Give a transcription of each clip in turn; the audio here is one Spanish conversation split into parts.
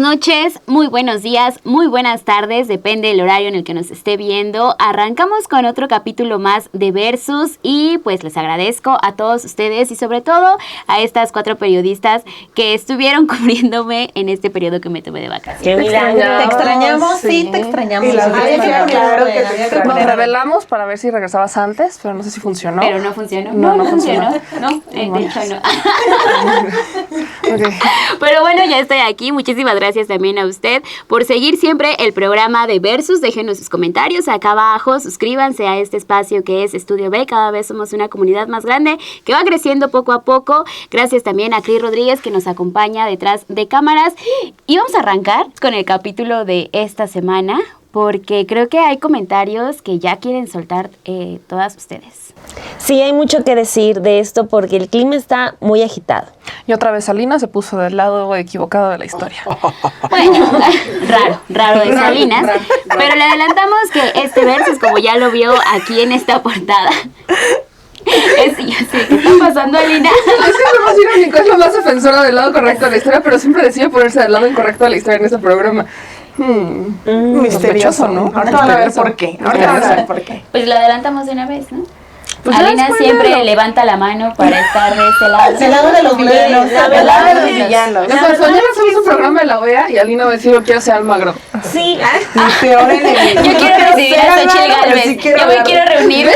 noches, muy buenos días, muy buenas tardes, depende del horario en el que nos esté viendo. Arrancamos con otro capítulo más de Versus y pues les agradezco a todos ustedes y sobre todo a estas 4 periodistas que estuvieron cubriéndome en este periodo que me tomé de vacaciones. ¡Qué milagro! Te extrañamos, sí, te extrañamos. Claro que nos revelamos para ver si regresabas antes, pero no sé si funcionó. Pero no funcionó. No funcionó. No, de hecho no. Okay. Pero bueno, ya estoy aquí. Muchísimas gracias también a usted por seguir siempre el programa de Versus. Déjenos sus comentarios acá abajo. Suscríbanse a este espacio que es Estudio B. Cada vez somos una comunidad más grande que va creciendo poco a poco. Gracias también a Cris Rodríguez que nos acompaña detrás de cámaras. Y vamos a arrancar con el capítulo de esta semana porque creo que hay comentarios que ya quieren soltar todas ustedes. Sí, hay mucho que decir de esto porque el clima está muy agitado. Y otra vez Alina se puso del lado equivocado de la historia. Bueno, raro de Salinas, pero le adelantamos que este Versus, como ya lo vio aquí en esta portada, yo sé, ¿qué está pasando, Alina? Es que lo más irónico, es lo más ofensora del lado correcto de la historia, pero siempre decide ponerse del lado incorrecto de la historia en este programa. Misterioso, ¿no? Ahorita van a ver por qué. Pues lo adelantamos de una vez, ¿no? Pues Alina siempre levanta la mano para estar de ese lado. El lado de los villanos. El lado de los villanos. Entonces, mañana hacemos un programa de la OEA y Alina va a decir, yo quiero ser Almagro. Sí. Mi peor enemigo. Yo quiero recibir a Xochitl Gálvez. Yo me quiero reunir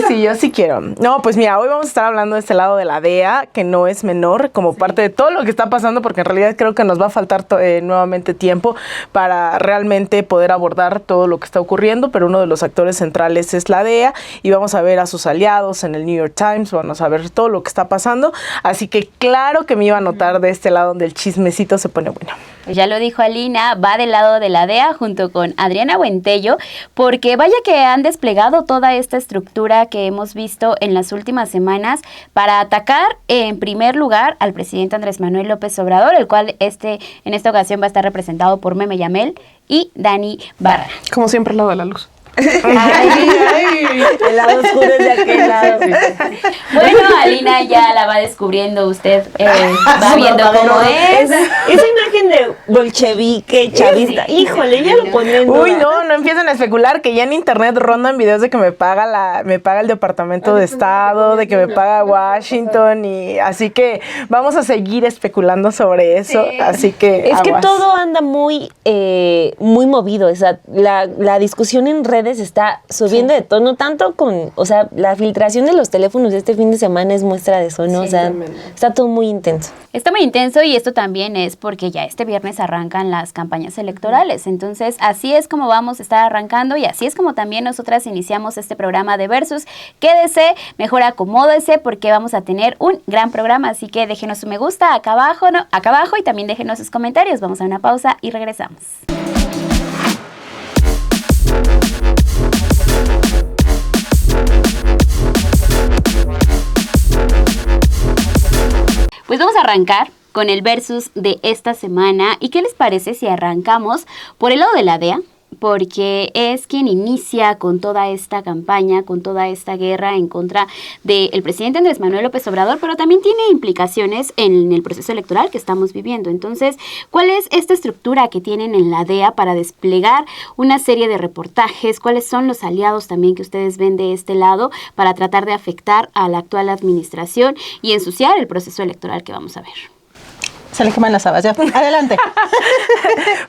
Sí, yo sí quiero. No, pues mira, hoy vamos a estar hablando de este lado de la DEA, que no es menor, como parte de todo lo que está pasando, porque en realidad creo que nos va a faltar nuevamente tiempo para realmente poder abordar todo lo que está ocurriendo, pero uno de los actores centrales es la DEA, y vamos a ver a sus aliados en el New York Times, vamos a ver todo lo que está pasando, así que claro que me iba a notar de este lado donde el chismecito se pone bueno. Pues ya lo dijo Alina, va del lado de la DEA junto con Adriana Buentello, porque vaya que han desplegado toda esta estructura que hemos visto en las últimas semanas para atacar en primer lugar al presidente Andrés Manuel López Obrador, el cual en esta ocasión va a estar representado por Meme Yamel y Dani Barra. Como siempre, el lado de la luz. El lado oscuro es de aquel lado. Bueno, Alina ya la va descubriendo, usted va viendo cómo es. Esa imagen de bolchevique, chavista, híjole, ya lo pondré en duda. Uy, no empiecen a especular que ya en internet rondan videos de que me paga el Departamento de Estado, de que me paga Washington, y así que vamos a seguir especulando sobre eso, así que es que todo anda muy movido, o sea, la discusión en redes está subiendo de tono, tanto la filtración de los teléfonos de este fin de semana es muestra de eso, ¿no? O sea, está todo muy intenso. Está muy intenso y esto también es porque ya este viernes arrancan las campañas electorales, entonces así es como vamos a estar arrancando y así es como también nosotras iniciamos este programa de Versus. Quédese, mejor acomódese porque vamos a tener un gran programa, así que déjenos su me gusta acá abajo y también déjenos sus comentarios. Vamos a una pausa y regresamos. Pues vamos a arrancar con el Versus de esta semana. ¿Y qué les parece si arrancamos por el lado de la DEA? Porque es quien inicia con toda esta campaña, con toda esta guerra en contra del presidente Andrés Manuel López Obrador, pero también tiene implicaciones en el proceso electoral que estamos viviendo. Entonces, ¿cuál es esta estructura que tienen en la DEA para desplegar una serie de reportajes? ¿Cuáles son los aliados también que ustedes ven de este lado para tratar de afectar a la actual administración y ensuciar el proceso electoral que vamos a ver? Se le queman las habas, ya. Adelante.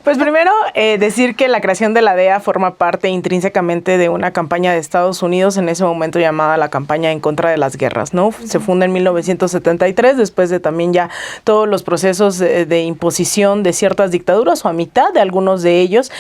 Pues primero, decir que la creación de la DEA forma parte intrínsecamente de una campaña de Estados Unidos, en ese momento llamada la campaña en contra de las guerras, ¿no? Se funda en 1973, después de también ya todos los procesos de imposición de ciertas dictaduras, o a mitad de algunos de ellos.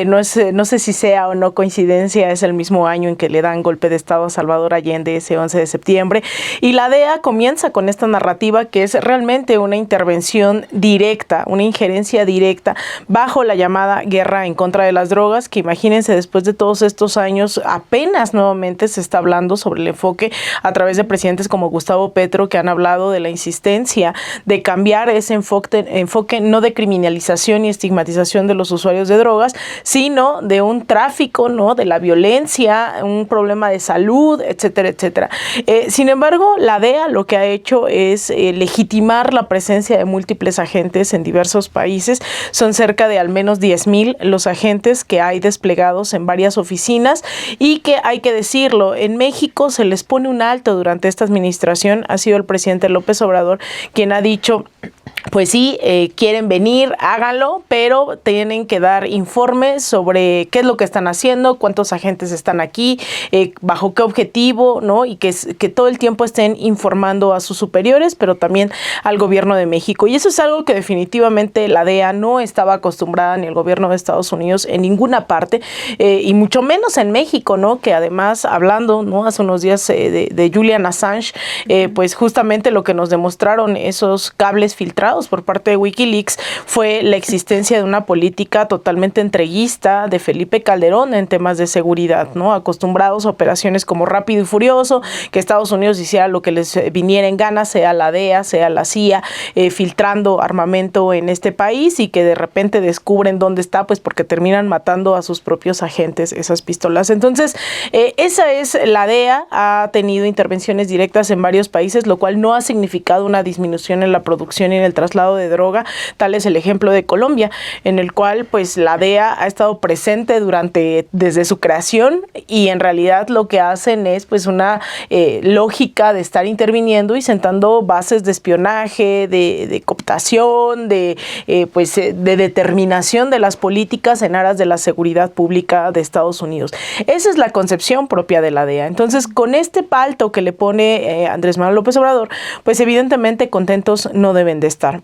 No sé si sea o no coincidencia, es el mismo año en que le dan golpe de Estado a Salvador Allende, ese 11 de septiembre, y la DEA comienza con esta narrativa que es realmente una intervención directa, una injerencia directa bajo la llamada guerra en contra de las drogas, que imagínense, después de todos estos años apenas nuevamente se está hablando sobre el enfoque a través de presidentes como Gustavo Petro, que han hablado de la insistencia de cambiar ese enfoque no de criminalización y estigmatización de los usuarios de drogas, sino de un tráfico, ¿no?, de la violencia, un problema de salud, etcétera, etcétera. Sin embargo, la DEA lo que ha hecho es legitimar la presencia de múltiples múltiples agentes en diversos países. Son cerca de al menos 10,000 los agentes que hay desplegados en varias oficinas y que, hay que decirlo, en México se les pone un alto durante esta administración. Ha sido el presidente López Obrador quien ha dicho, pues sí, quieren venir, háganlo, pero tienen que dar informes sobre qué es lo que están haciendo, cuántos agentes están aquí, bajo qué objetivo, ¿no? Y que todo el tiempo estén informando a sus superiores, pero también al gobierno de México. Y eso es algo que definitivamente la DEA no estaba acostumbrada, ni el gobierno de Estados Unidos, en ninguna parte, y mucho menos en México, ¿no? Que además, hablando, ¿no?, hace unos días de Julian Assange, pues justamente lo que nos demostraron esos cables filtrados por parte de Wikileaks fue la existencia de una política totalmente entreguista de Felipe Calderón en temas de seguridad, ¿no? Acostumbrados a operaciones como Rápido y Furioso, que Estados Unidos hiciera lo que les viniera en gana, sea la DEA, sea la CIA, filtrando armamento en este país, y que de repente descubren dónde está, pues porque terminan matando a sus propios agentes esas pistolas. Entonces, esa es la DEA, ha tenido intervenciones directas en varios países, lo cual no ha significado una disminución en la producción y en el traslado de droga. Tal es el ejemplo de Colombia, en el cual pues la DEA ha estado presente desde su creación, y en realidad lo que hacen es pues una lógica de estar interviniendo y sentando bases de espionaje, de cooptación, de determinación de las políticas en aras de la seguridad pública de Estados Unidos. Esa es la concepción propia de la DEA. Entonces, con este palto que le pone Andrés Manuel López Obrador, pues evidentemente contentos no deben de estar.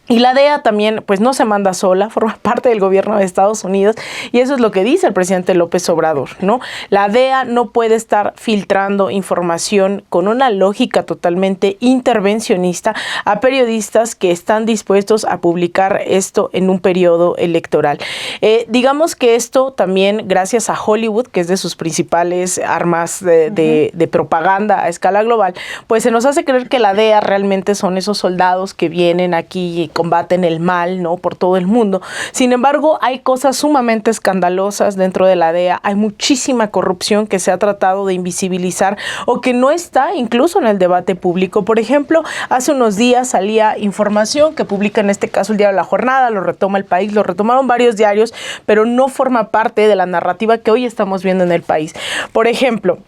Y la DEA también, pues no se manda sola, forma parte del gobierno de Estados Unidos, y eso es lo que dice el presidente López Obrador, ¿no? La DEA no puede estar filtrando información con una lógica totalmente intervencionista a periodistas que están dispuestos a publicar esto en un periodo electoral. Digamos que esto también, gracias a Hollywood, que es de sus principales armas de propaganda a escala global, pues se nos hace creer que la DEA realmente son esos soldados que vienen aquí y combaten el mal, ¿no?, por todo el mundo. Sin embargo, hay cosas sumamente escandalosas dentro de la DEA. Hay muchísima corrupción que se ha tratado de invisibilizar o que no está incluso en el debate público. Por ejemplo, hace unos días salía información que publica en este caso el diario La Jornada, lo retoma El País, lo retomaron varios diarios, pero no forma parte de la narrativa que hoy estamos viendo en el país. Por ejemplo,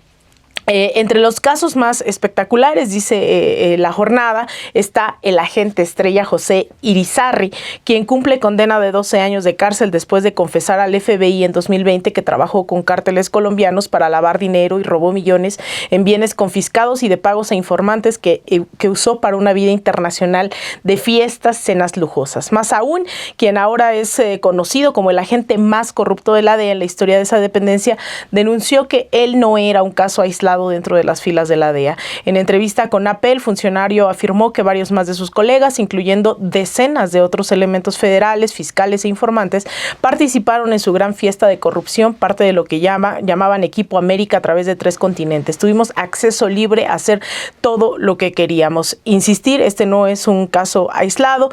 entre los casos más espectaculares, dice La Jornada, está el agente estrella José Irizarry, quien cumple condena de 12 años de cárcel después de confesar al FBI en 2020 que trabajó con cárteles colombianos para lavar dinero y robó millones en bienes confiscados y de pagos a informantes que usó para una vida internacional de fiestas, cenas lujosas. Más aún, quien ahora es conocido como el agente más corrupto de la DEA en la historia de esa dependencia, denunció que él no era un caso aislado dentro de las filas de la DEA. En entrevista con AP, el funcionario afirmó que varios más de sus colegas, incluyendo decenas de otros elementos federales, fiscales e informantes, participaron en su gran fiesta de corrupción, parte de lo que llamaban Equipo América a través de 3 continentes. Tuvimos acceso libre a hacer todo lo que queríamos. Insistir, este no es un caso aislado.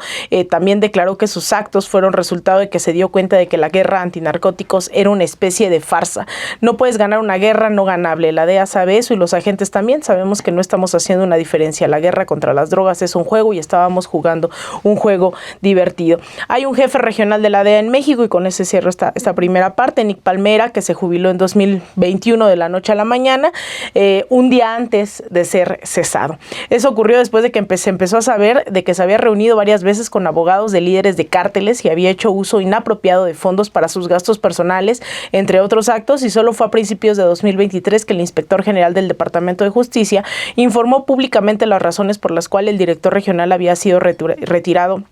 También declaró que sus actos fueron resultado de que se dio cuenta de que la guerra antinarcóticos era una especie de farsa. No puedes ganar una guerra no ganable. La DEA sabe eso y los agentes también sabemos que no estamos haciendo una diferencia. La guerra contra las drogas es un juego y estábamos jugando un juego divertido. Hay un jefe regional de la DEA en México, y con ese cierro esta primera parte, Nick Palmera, que se jubiló en 2021 de la noche a la mañana, un día antes de ser cesado. Eso ocurrió después de que se empezó a saber de que se había reunido varias veces con abogados de líderes de cárteles y había hecho uso inapropiado de fondos para sus gastos personales, entre otros actos, y solo fue a principios de 2023 que el inspector general del Departamento de Justicia informó públicamente las razones por las cuales el director regional había sido retirado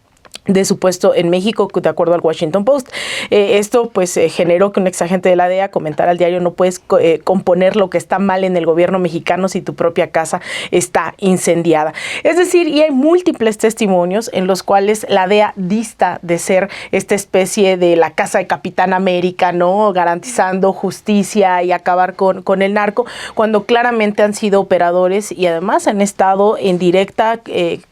de su puesto en México, de acuerdo al Washington Post. Esto pues generó que un exagente de la DEA comentara al diario: no puedes componer lo que está mal en el gobierno mexicano si tu propia casa está incendiada. Es decir, y hay múltiples testimonios en los cuales la DEA dista de ser esta especie de la casa de Capitán América, ¿no?, garantizando justicia y acabar con el narco, cuando claramente han sido operadores y además han estado en directa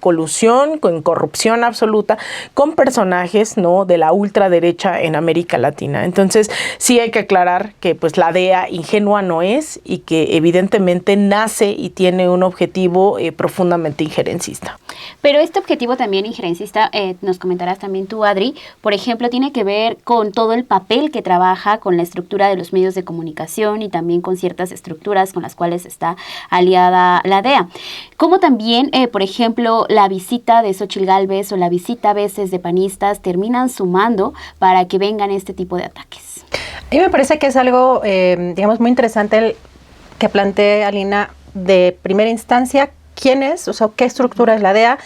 colusión, con corrupción absoluta con personajes, ¿no?, de la ultraderecha en América Latina. Entonces, sí hay que aclarar que pues la DEA ingenua no es y que evidentemente nace y tiene un objetivo profundamente injerencista. Pero este objetivo también injerencista, nos comentarás también tú, Adri, por ejemplo, tiene que ver con todo el papel que trabaja con la estructura de los medios de comunicación y también con ciertas estructuras con las cuales está aliada la DEA. Como también, por ejemplo, la visita de Xóchitl Gálvez o la visita a veces de panistas terminan sumando para que vengan este tipo de ataques. A mí me parece que es algo, digamos, muy interesante el que plantea Alina de primera instancia. ¿Quién es? O sea, ¿qué estructura es la DEA?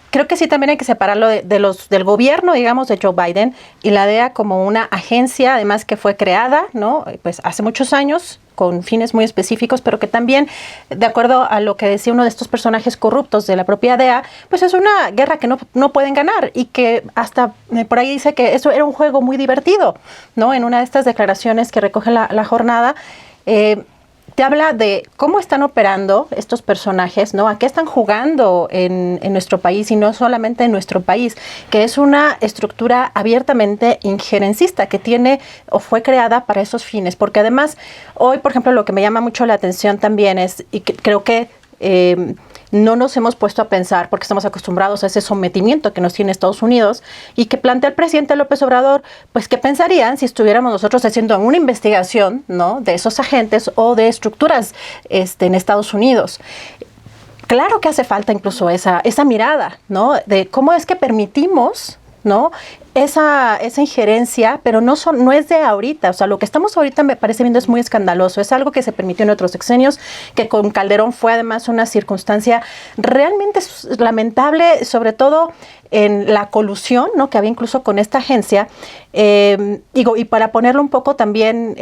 Creo que sí también hay que separarlo del gobierno, digamos, de Joe Biden y la DEA como una agencia, además que fue creada, ¿no?, pues hace muchos años con fines muy específicos, pero que también, de acuerdo a lo que decía uno de estos personajes corruptos de la propia DEA, pues es una guerra que no pueden ganar y que hasta por ahí dice que eso era un juego muy divertido, ¿no? En una de estas declaraciones que recoge la jornada, te habla de cómo están operando estos personajes, ¿no? A qué están jugando en nuestro país y no solamente en nuestro país, que es una estructura abiertamente injerencista que tiene o fue creada para esos fines. Porque además, hoy, por ejemplo, lo que me llama mucho la atención también es, y que creo que no nos hemos puesto a pensar, porque estamos acostumbrados a ese sometimiento que nos tiene Estados Unidos y que plantea el presidente López Obrador, pues qué pensarían si estuviéramos nosotros haciendo una investigación, ¿no?, de esos agentes o de estructuras en Estados Unidos. Claro que hace falta incluso esa mirada, ¿no?, de cómo es que permitimos, ¿no?, esa injerencia, pero no es de ahorita. O sea, lo que estamos ahorita me parece viendo es muy escandaloso. Es algo que se permitió en otros sexenios, que con Calderón fue además una circunstancia realmente lamentable, sobre todo en la colusión, ¿no?, que había incluso con esta agencia. Y para ponerlo un poco también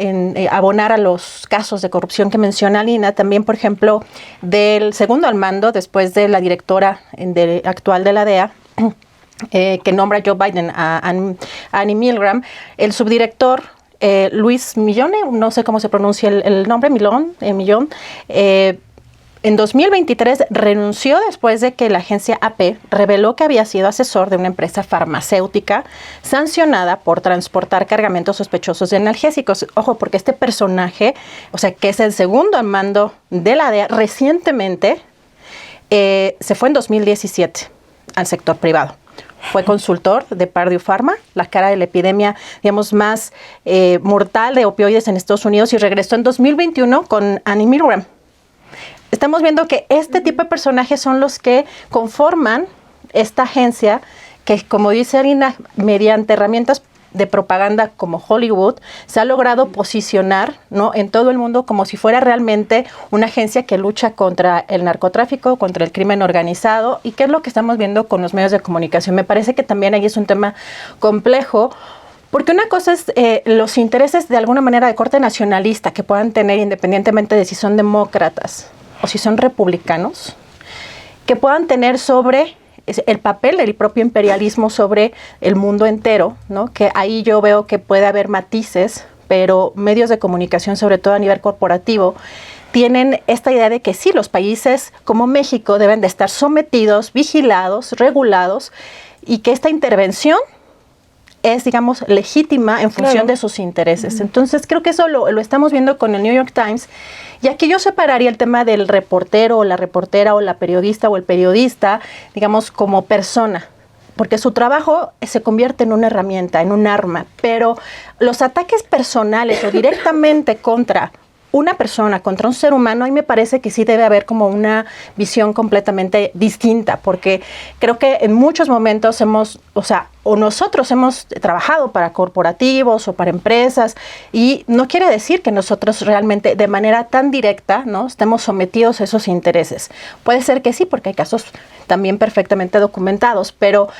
abonar a los casos de corrupción que menciona Alina, también, por ejemplo, del segundo al mando, después de la directora actual de la DEA, que nombra Joe Biden a Annie Milgram, el subdirector Luis Millone, no sé cómo se pronuncia el nombre, Millón, en 2023 renunció después de que la agencia AP reveló que había sido asesor de una empresa farmacéutica sancionada por transportar cargamentos sospechosos de analgésicos. Ojo, porque este personaje, o sea, que es el segundo al mando de la DEA, recientemente se fue en 2017 al sector privado. Fue consultor de Purdue Pharma, la cara de la epidemia, digamos, más mortal de opioides en Estados Unidos, y regresó en 2021 con Annie Milgram. Estamos viendo que este tipo de personajes son los que conforman esta agencia que, como dice Alina, mediante herramientas de propaganda como Hollywood, se ha logrado posicionar, ¿no?, en todo el mundo como si fuera realmente una agencia que lucha contra el narcotráfico, contra el crimen organizado. ¿Y qué es lo que estamos viendo con los medios de comunicación? Me parece que también ahí es un tema complejo, porque una cosa es los intereses de alguna manera de corte nacionalista que puedan tener, independientemente de si son demócratas o si son republicanos, que puedan tener sobre el papel del propio imperialismo sobre el mundo entero, ¿no? Que ahí yo veo que puede haber matices, pero medios de comunicación, sobre todo a nivel corporativo, tienen esta idea de que sí, los países como México deben de estar sometidos, vigilados, regulados, y que esta intervención es, digamos, legítima en función de sus intereses. Entonces, creo que eso lo estamos viendo con el New York Times. Y aquí yo separaría el tema del reportero o la reportera o la periodista o el periodista, digamos, como persona, porque su trabajo se convierte en una herramienta, en un arma. Pero los ataques personales o directamente contra una persona, contra un ser humano, ahí me parece que sí debe haber como una visión completamente distinta, porque creo que en muchos momentos o nosotros hemos trabajado para corporativos o para empresas, y no quiere decir que nosotros realmente de manera tan directa, ¿no?, estemos sometidos a esos intereses. Puede ser que sí, porque hay casos también perfectamente documentados, pero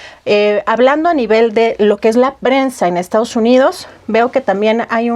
hablando a nivel de lo que es la prensa en Estados Unidos, veo que también hay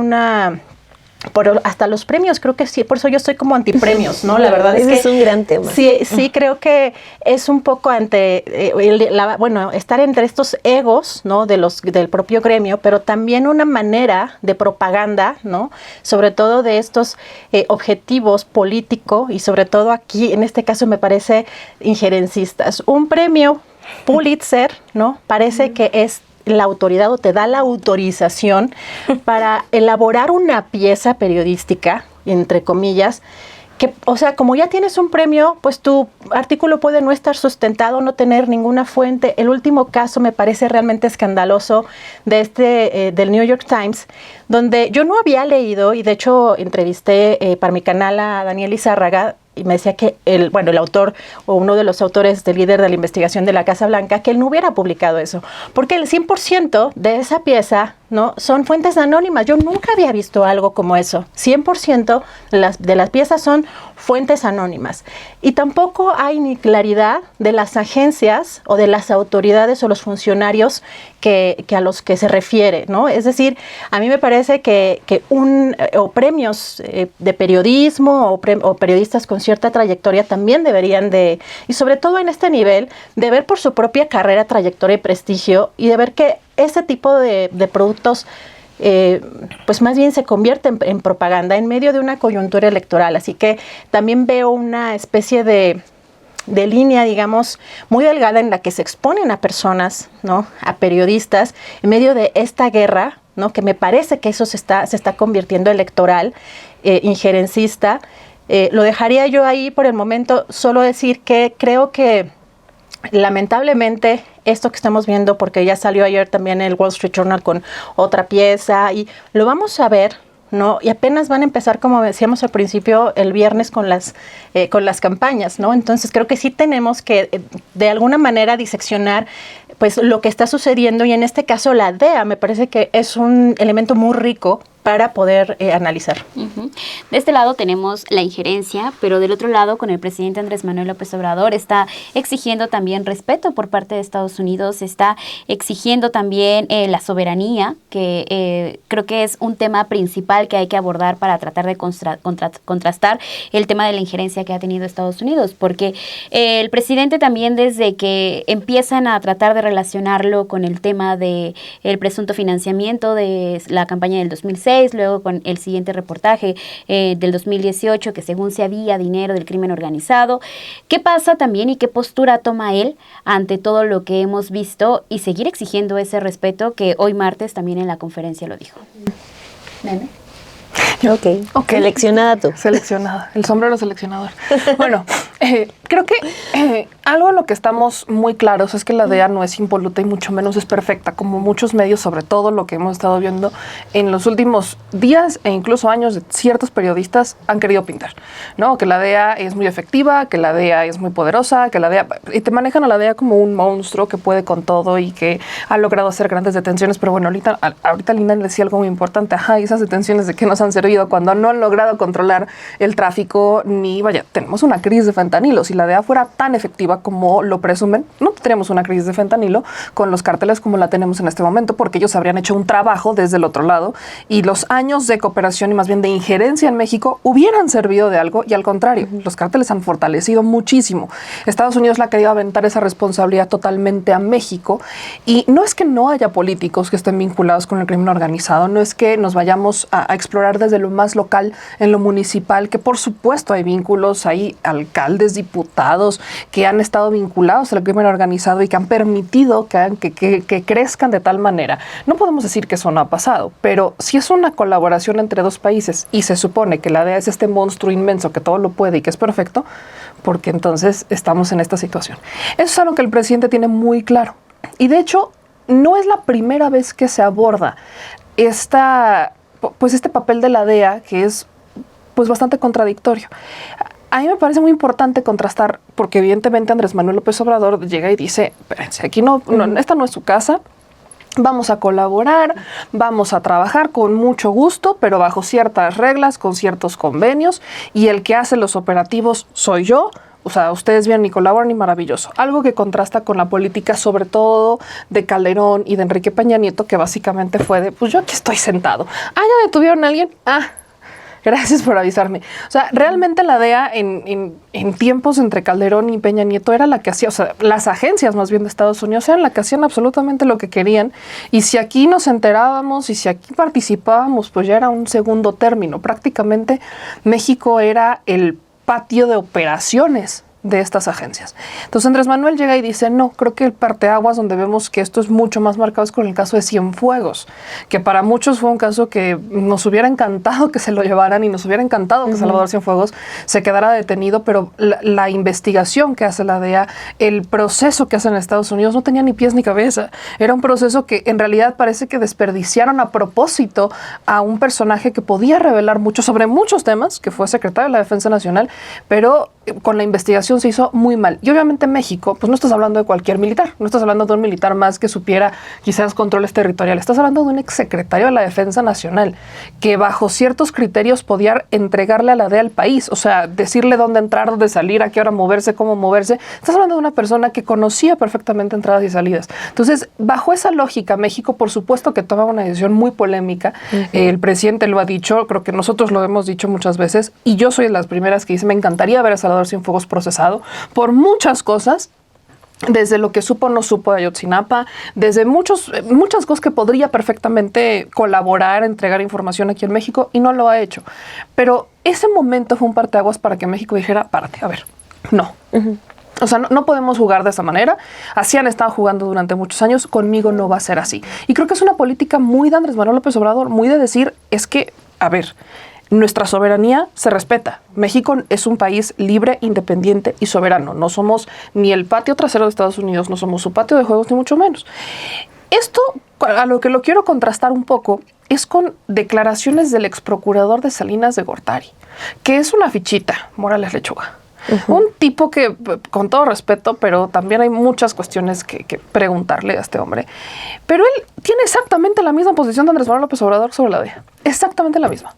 hasta los premios, creo que sí, por eso yo estoy como antipremios, ¿no? La verdad es que es un gran tema. Sí, creo que es un poco estar entre estos egos, ¿no?, del propio gremio, pero también una manera de propaganda, ¿no?, sobre todo de estos objetivos políticos, y sobre todo aquí, en este caso me parece injerencistas. Un premio Pulitzer, ¿no? Parece que es la autoridad o te da la autorización para elaborar una pieza periodística, entre comillas, que, o sea, como ya tienes un premio, pues tu artículo puede no estar sustentado, no tener ninguna fuente. El último caso me parece realmente escandaloso de del New York Times, donde yo no había leído, y de hecho entrevisté para mi canal a Daniel Izárraga, y me decía que el autor o uno de los autores del líder de la investigación de la Casa Blanca, que él no hubiera publicado eso, porque el 100% de esa pieza, ¿no?, son fuentes anónimas. Yo nunca había visto algo como eso. 100% de las piezas son fuentes anónimas. Y tampoco hay ni claridad de las agencias o de las autoridades o los funcionarios que a los que se refiere, ¿no? Es decir, a mí me parece que o premios de periodismo o periodistas con cierta trayectoria también deberían de, y sobre todo en este nivel, de ver por su propia carrera, trayectoria y prestigio, y de ver que ese tipo de productos pues más bien se convierte en propaganda en medio de una coyuntura electoral. Así que también veo una especie de línea, digamos, muy delgada en la que se exponen a personas, ¿no?, a periodistas, en medio de esta guerra, ¿no?, que me parece que eso se está convirtiendo electoral, injerencista. Lo dejaría yo ahí por el momento, solo decir que creo que lamentablemente esto que estamos viendo, porque ya salió ayer también el Wall Street Journal con otra pieza, y lo vamos a ver, ¿no? Y apenas van a empezar, como decíamos al principio, el viernes con las campañas, ¿no? Entonces creo que sí tenemos que de alguna manera diseccionar pues lo que está sucediendo, y en este caso la DEA me parece que es un elemento muy rico para poder analizar. Uh-huh. De este lado tenemos la injerencia, pero del otro lado, con el presidente Andrés Manuel López Obrador, está exigiendo también respeto por parte de Estados Unidos, está exigiendo también la soberanía, que creo que es un tema principal que hay que abordar para tratar de contrastar el tema de la injerencia que ha tenido Estados Unidos, porque el presidente también, desde que empiezan a tratar de relacionarlo con el tema de el presunto financiamiento de la campaña del 2006, luego con el siguiente reportaje del 2018, que según se había dinero del crimen organizado. ¿Qué pasa también y qué postura toma él ante todo lo que hemos visto, y seguir exigiendo ese respeto, que hoy martes también en la conferencia lo dijo? Nene. Ok. Seleccionada tú. Seleccionada, el sombrero seleccionador. Bueno, creo que algo en lo que estamos muy claros es que la DEA no es impoluta y mucho menos es perfecta, como muchos medios, sobre todo lo que hemos estado viendo en los últimos días e incluso años, de ciertos periodistas han querido pintar, ¿no? Que la DEA es muy efectiva, que la DEA es muy poderosa, que la DEA... Y te manejan a la DEA como un monstruo que puede con todo y que ha logrado hacer grandes detenciones, pero bueno, ahorita Lina decía algo muy importante. Ajá, esas detenciones, ¿de qué nos han servido cuando no han logrado controlar el tráfico? Ni, vaya, tenemos una crisis de fentanilo. Si la DEA fuera tan efectiva como lo presumen, no tendríamos una crisis de fentanilo con los cárteles como la tenemos en este momento, porque ellos habrían hecho un trabajo desde el otro lado, y los años de cooperación y más bien de injerencia en México hubieran servido de algo, y al contrario, los cárteles han fortalecido muchísimo. Estados Unidos le ha querido aventar esa responsabilidad totalmente a México, y no es que no haya políticos que estén vinculados con el crimen organizado, no es que nos vayamos a explorar desde lo más local, en lo municipal, que por supuesto hay vínculos, hay alcaldes, diputados que han estado vinculados al crimen organizado y que han permitido que crezcan de tal manera. No podemos decir que eso no ha pasado, pero si es una colaboración entre dos países y se supone que la DEA es este monstruo inmenso que todo lo puede y que es perfecto, porque entonces estamos en esta situación. Eso es algo que el presidente tiene muy claro. Y de hecho, no es la primera vez que se aborda este papel de la DEA, que es pues bastante contradictorio. A mí me parece muy importante contrastar, porque evidentemente Andrés Manuel López Obrador llega y dice, espérense, aquí no, esta no es su casa, vamos a colaborar, vamos a trabajar con mucho gusto, pero bajo ciertas reglas, con ciertos convenios, y el que hace los operativos soy yo. O sea, ustedes vienen y colaboran y maravilloso. Algo que contrasta con la política, sobre todo de Calderón y de Enrique Peña Nieto, que básicamente fue de, pues yo aquí estoy sentado. Ah, ¿ya detuvieron a alguien? Ah, gracias por avisarme. O sea, realmente la DEA en tiempos entre Calderón y Peña Nieto era la que hacía, o sea, las agencias más bien de Estados Unidos eran las que hacían absolutamente lo que querían. Y si aquí nos enterábamos y si aquí participábamos, pues ya era un segundo término. Prácticamente México era el patio de operaciones de estas agencias. Entonces Andrés Manuel llega y dice, no, creo que el parteaguas donde vemos que esto es mucho más marcado es con el caso de Cienfuegos, que para muchos fue un caso que nos hubiera encantado que se lo llevaran y nos hubiera encantado que Salvador Cienfuegos se quedara detenido, pero la investigación que hace la DEA, el proceso que hacen en Estados Unidos no tenía ni pies ni cabeza. Era un proceso que en realidad parece que desperdiciaron a propósito a un personaje que podía revelar mucho sobre muchos temas, que fue secretario de la Defensa Nacional, pero con la investigación se hizo muy mal. Y obviamente México, pues no estás hablando de cualquier militar, no estás hablando de un militar más que supiera quizás controles territoriales, estás hablando de un exsecretario de la Defensa Nacional que bajo ciertos criterios podía entregarle a la DEA al país, o sea, decirle dónde entrar, dónde salir, a qué hora moverse, cómo moverse. Estás hablando de una persona que conocía perfectamente entradas y salidas. Entonces, bajo esa lógica, México, por supuesto que toma una decisión muy polémica. El presidente lo ha dicho, creo que nosotros lo hemos dicho muchas veces, y yo soy de las primeras que dice, me encantaría ver a Salvador Cienfuegos procesado por muchas cosas, desde lo que supo o no supo de Ayotzinapa, desde muchas cosas que podría perfectamente colaborar, entregar información aquí en México, y no lo ha hecho. Pero ese momento fue un parteaguas para que México dijera, párate, a ver, no. O sea, no podemos jugar de esa manera. Así han estado jugando durante muchos años. Conmigo no va a ser así. Y creo que es una política muy de Andrés Manuel López Obrador, muy de decir, es que, a ver, nuestra soberanía se respeta. México es un país libre, independiente y soberano. No somos ni el patio trasero de Estados Unidos, no somos su patio de juegos, ni mucho menos. Esto, a lo que lo quiero contrastar un poco, es con declaraciones del exprocurador de Salinas de Gortari, que es una fichita, Morales Lechuga. Un tipo que, con todo respeto, pero también hay muchas cuestiones que preguntarle a este hombre. Pero él tiene exactamente la misma posición de Andrés Manuel López Obrador sobre la DEA. Exactamente la misma.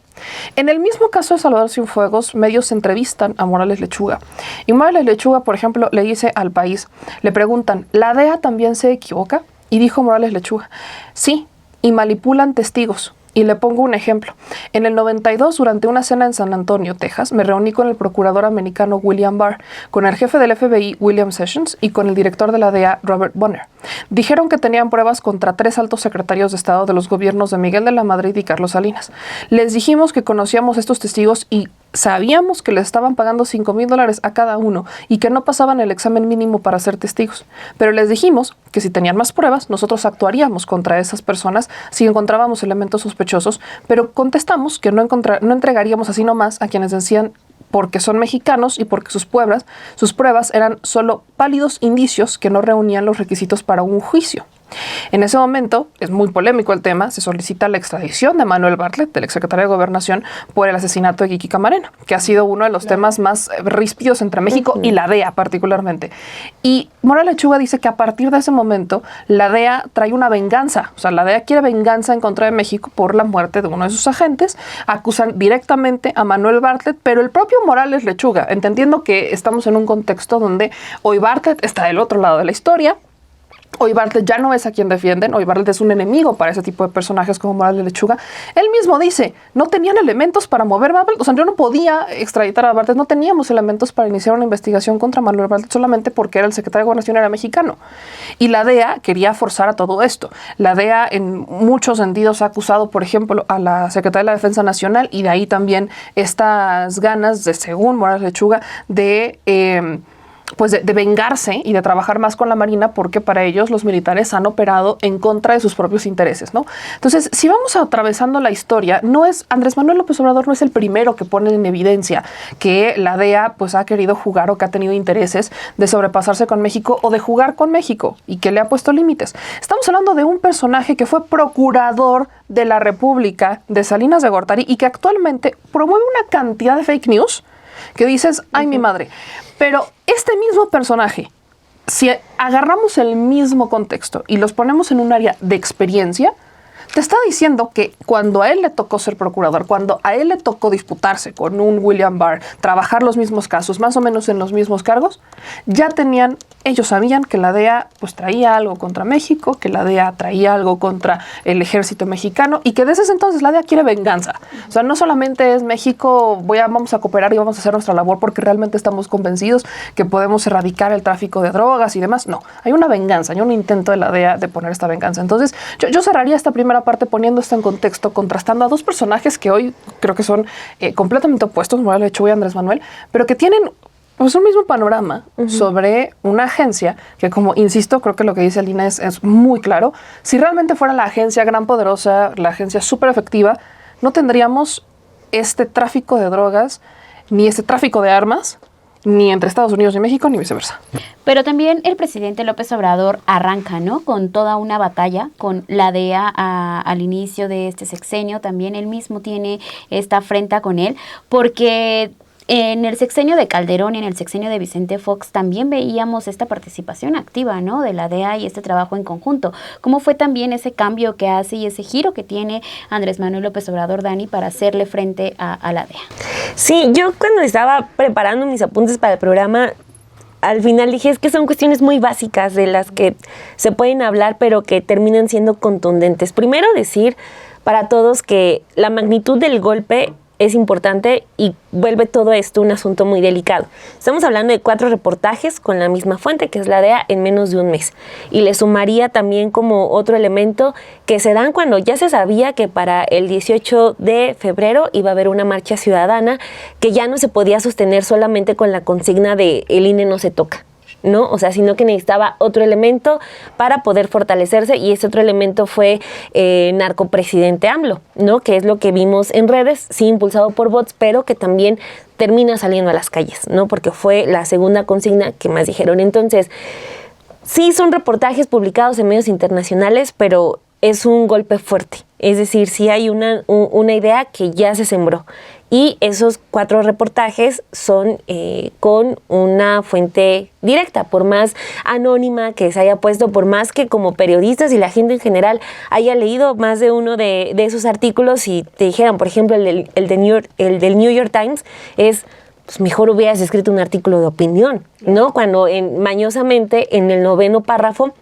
En el mismo caso de Salvador Cienfuegos, medios entrevistan a Morales Lechuga. Y Morales Lechuga, por ejemplo, le dice al País, le preguntan, ¿la DEA también se equivoca? Y dijo Morales Lechuga, sí, y manipulan testigos. Y le pongo un ejemplo. En el 92, durante una cena en San Antonio, Texas, me reuní con el procurador americano William Barr, con el jefe del FBI, William Sessions, y con el director de la DEA, Robert Bonner. Dijeron que tenían pruebas contra 3 altos secretarios de Estado de los gobiernos de Miguel de la Madrid y Carlos Salinas. Les dijimos que conocíamos estos testigos y sabíamos que les estaban pagando $5,000 a cada uno y que no pasaban el examen mínimo para ser testigos. Pero les dijimos que si tenían más pruebas, nosotros actuaríamos contra esas personas si encontrábamos elementos sospechosos, pero contestamos que no entregaríamos así nomás a quienes decían porque son mexicanos y porque sus pruebas eran solo pálidos indicios que no reunían los requisitos para un juicio. En ese momento, es muy polémico el tema, se solicita la extradición de Manuel Bartlett, del exsecretario de Gobernación, por el asesinato de Kiki Camarena, que ha sido uno de los temas más ríspidos entre México y la DEA particularmente. Y Morales Lechuga dice que a partir de ese momento, la DEA trae una venganza, o sea, la DEA quiere venganza en contra de México por la muerte de uno de sus agentes, acusan directamente a Manuel Bartlett, pero el propio Morales Lechuga, entendiendo que estamos en un contexto donde hoy Bartlett está del otro lado de la historia. Hoy Bartlett ya no es a quien defienden, hoy Bartlett es un enemigo para ese tipo de personajes como Morales Lechuga. Él mismo dice, no tenían elementos para mover Bartlett, o sea, yo no podía extraditar a Bartlett, no teníamos elementos para iniciar una investigación contra Manuel Bartlett solamente porque era el secretario de Gobernación, era mexicano. Y la DEA quería forzar a todo esto. La DEA en muchos sentidos ha acusado, por ejemplo, a la secretaria de la Defensa Nacional y de ahí también estas ganas de, según Morales Lechuga, de vengarse y de trabajar más con la Marina porque para ellos los militares han operado en contra de sus propios intereses, ¿no? Entonces, si vamos atravesando la historia, Andrés Manuel López Obrador no es el primero que pone en evidencia que la DEA pues ha querido jugar o que ha tenido intereses de sobrepasarse con México o de jugar con México y que le ha puesto límites. Estamos hablando de un personaje que fue procurador de la República de Salinas de Gortari y que actualmente promueve una cantidad de fake news que dices, ay mi madre. Pero este mismo personaje, si agarramos el mismo contexto y los ponemos en un área de experiencia, te está diciendo que cuando a él le tocó ser procurador, cuando a él le tocó disputarse con un William Barr, trabajar los mismos casos, más o menos en los mismos cargos, ellos sabían que la DEA pues traía algo contra México, que la DEA traía algo contra el ejército mexicano y que desde ese entonces la DEA quiere venganza. O sea, no solamente es México, vamos a cooperar y vamos a hacer nuestra labor porque realmente estamos convencidos que podemos erradicar el tráfico de drogas y demás. No, hay una venganza, hay un intento de la DEA de poner esta venganza. Entonces, yo cerraría esta primera parte poniendo esto en contexto, contrastando a dos personajes que hoy creo que son completamente opuestos, Morales Lechuga y Andrés Manuel, pero que tienen pues un mismo panorama sobre una agencia que, como insisto, creo que lo que dice Alina es muy claro. Si realmente fuera la agencia gran poderosa, la agencia súper efectiva, no tendríamos este tráfico de drogas, ni este tráfico de armas, ni entre Estados Unidos y México, ni viceversa. Pero también el presidente López Obrador arranca, ¿no?, con toda una batalla con la DEA al inicio de este sexenio. También él mismo tiene esta afrenta con él, porque en el sexenio de Calderón y en el sexenio de Vicente Fox también veíamos esta participación activa, ¿no?, de la DEA y este trabajo en conjunto. ¿Cómo fue también ese cambio que hace y ese giro que tiene Andrés Manuel López Obrador, Dani, para hacerle frente a la DEA? Sí, yo cuando estaba preparando mis apuntes para el programa, al final dije, es que son cuestiones muy básicas de las que se pueden hablar, pero que terminan siendo contundentes. Primero, decir para todos que la magnitud del golpe es importante y vuelve todo esto un asunto muy delicado. Estamos hablando de 4 reportajes con la misma fuente, que es la DEA, en menos de un mes. Y le sumaría también como otro elemento que se dan cuando ya se sabía que para el 18 de febrero iba a haber una marcha ciudadana que ya no se podía sostener solamente con la consigna de el INE no se toca, ¿no? O sea, sino que necesitaba otro elemento para poder fortalecerse, y ese otro elemento fue narcopresidente AMLO, ¿no? Que es lo que vimos en redes, sí impulsado por bots, pero que también termina saliendo a las calles, ¿no? Porque fue la segunda consigna que más dijeron. Entonces, sí son reportajes publicados en medios internacionales, pero es un golpe fuerte. Es decir, sí hay una idea que ya se sembró. Y esos 4 reportajes son con una fuente directa, por más anónima que se haya puesto, por más que como periodistas y la gente en general haya leído más de uno de esos artículos y te dijeran, por ejemplo, el del New York Times es, pues mejor hubieras escrito un artículo de opinión, ¿no? Cuando mañosamente en el 9º párrafo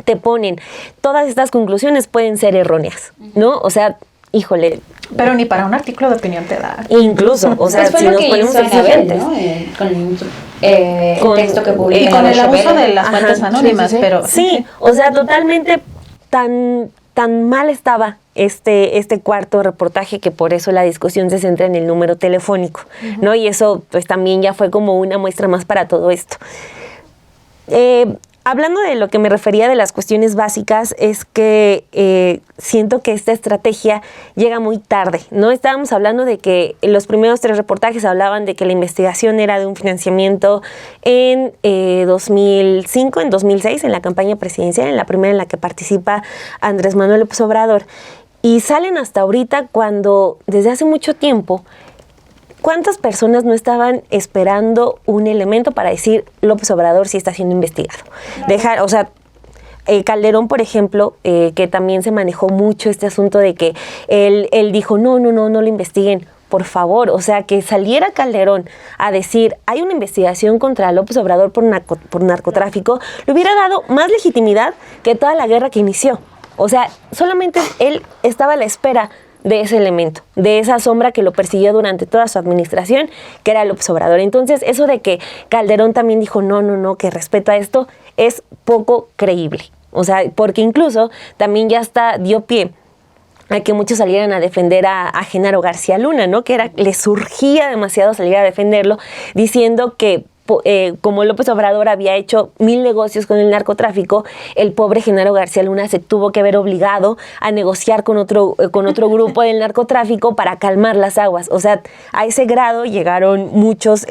te ponen, todas estas conclusiones pueden ser erróneas, ¿no? O sea, híjole. Pero ni para un artículo de opinión te da. Incluso, o sea, pues si nos ponemos exigentes. ¿no? Con el texto que publica. Y con el abuso de las fuentes anónimas, sí. pero... Sí, o sea, totalmente tan mal estaba este 4º reportaje que por eso la discusión se centra en el número telefónico, ¿no? Y eso pues también ya fue como una muestra más para todo esto. Hablando de lo que me refería de las cuestiones básicas, es que siento que esta estrategia llega muy tarde, ¿no? Estábamos hablando de que los primeros 3 reportajes hablaban de que la investigación era de un financiamiento en 2005, en 2006, en la campaña presidencial, en la primera en la que participa Andrés Manuel López Obrador. Y salen hasta ahorita cuando, desde hace mucho tiempo, ¿cuántas personas no estaban esperando un elemento para decir López Obrador sí está siendo investigado? Claro. Calderón, por ejemplo, que también se manejó mucho este asunto de que él dijo, no lo investiguen. Por favor, o sea, que saliera Calderón a decir, hay una investigación contra López Obrador por narcotráfico, le hubiera dado más legitimidad que toda la guerra que inició. O sea, solamente él estaba a la espera de ese elemento, de esa sombra que lo persiguió durante toda su administración, que era López Obrador. Entonces, eso de que Calderón también dijo, no, que respeto a esto, es poco creíble. O sea, porque incluso también ya dio pie a que muchos salieran a defender a Genaro García Luna, ¿no? Que le surgía demasiado salir a defenderlo, diciendo que como López Obrador había hecho 1000 negocios con el narcotráfico, el pobre Genaro García Luna se tuvo que ver obligado a negociar con otro grupo del narcotráfico para calmar las aguas. O sea, a ese grado llegaron muchos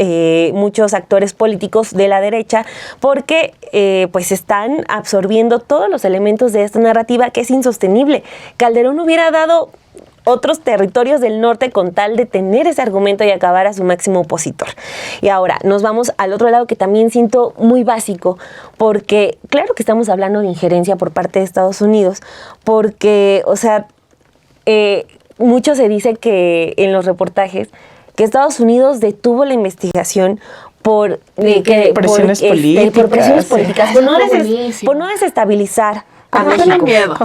actores políticos de la derecha porque pues están absorbiendo todos los elementos de esta narrativa que es insostenible. Calderón hubiera dado otros territorios del norte con tal de tener ese argumento y acabar a su máximo opositor. Y ahora nos vamos al otro lado que también siento muy básico, porque claro que estamos hablando de injerencia por parte de Estados Unidos, porque, o sea, mucho se dice que en los reportajes que Estados Unidos detuvo la investigación por presiones políticas, por no desestabilizar a no México. tienen miedo.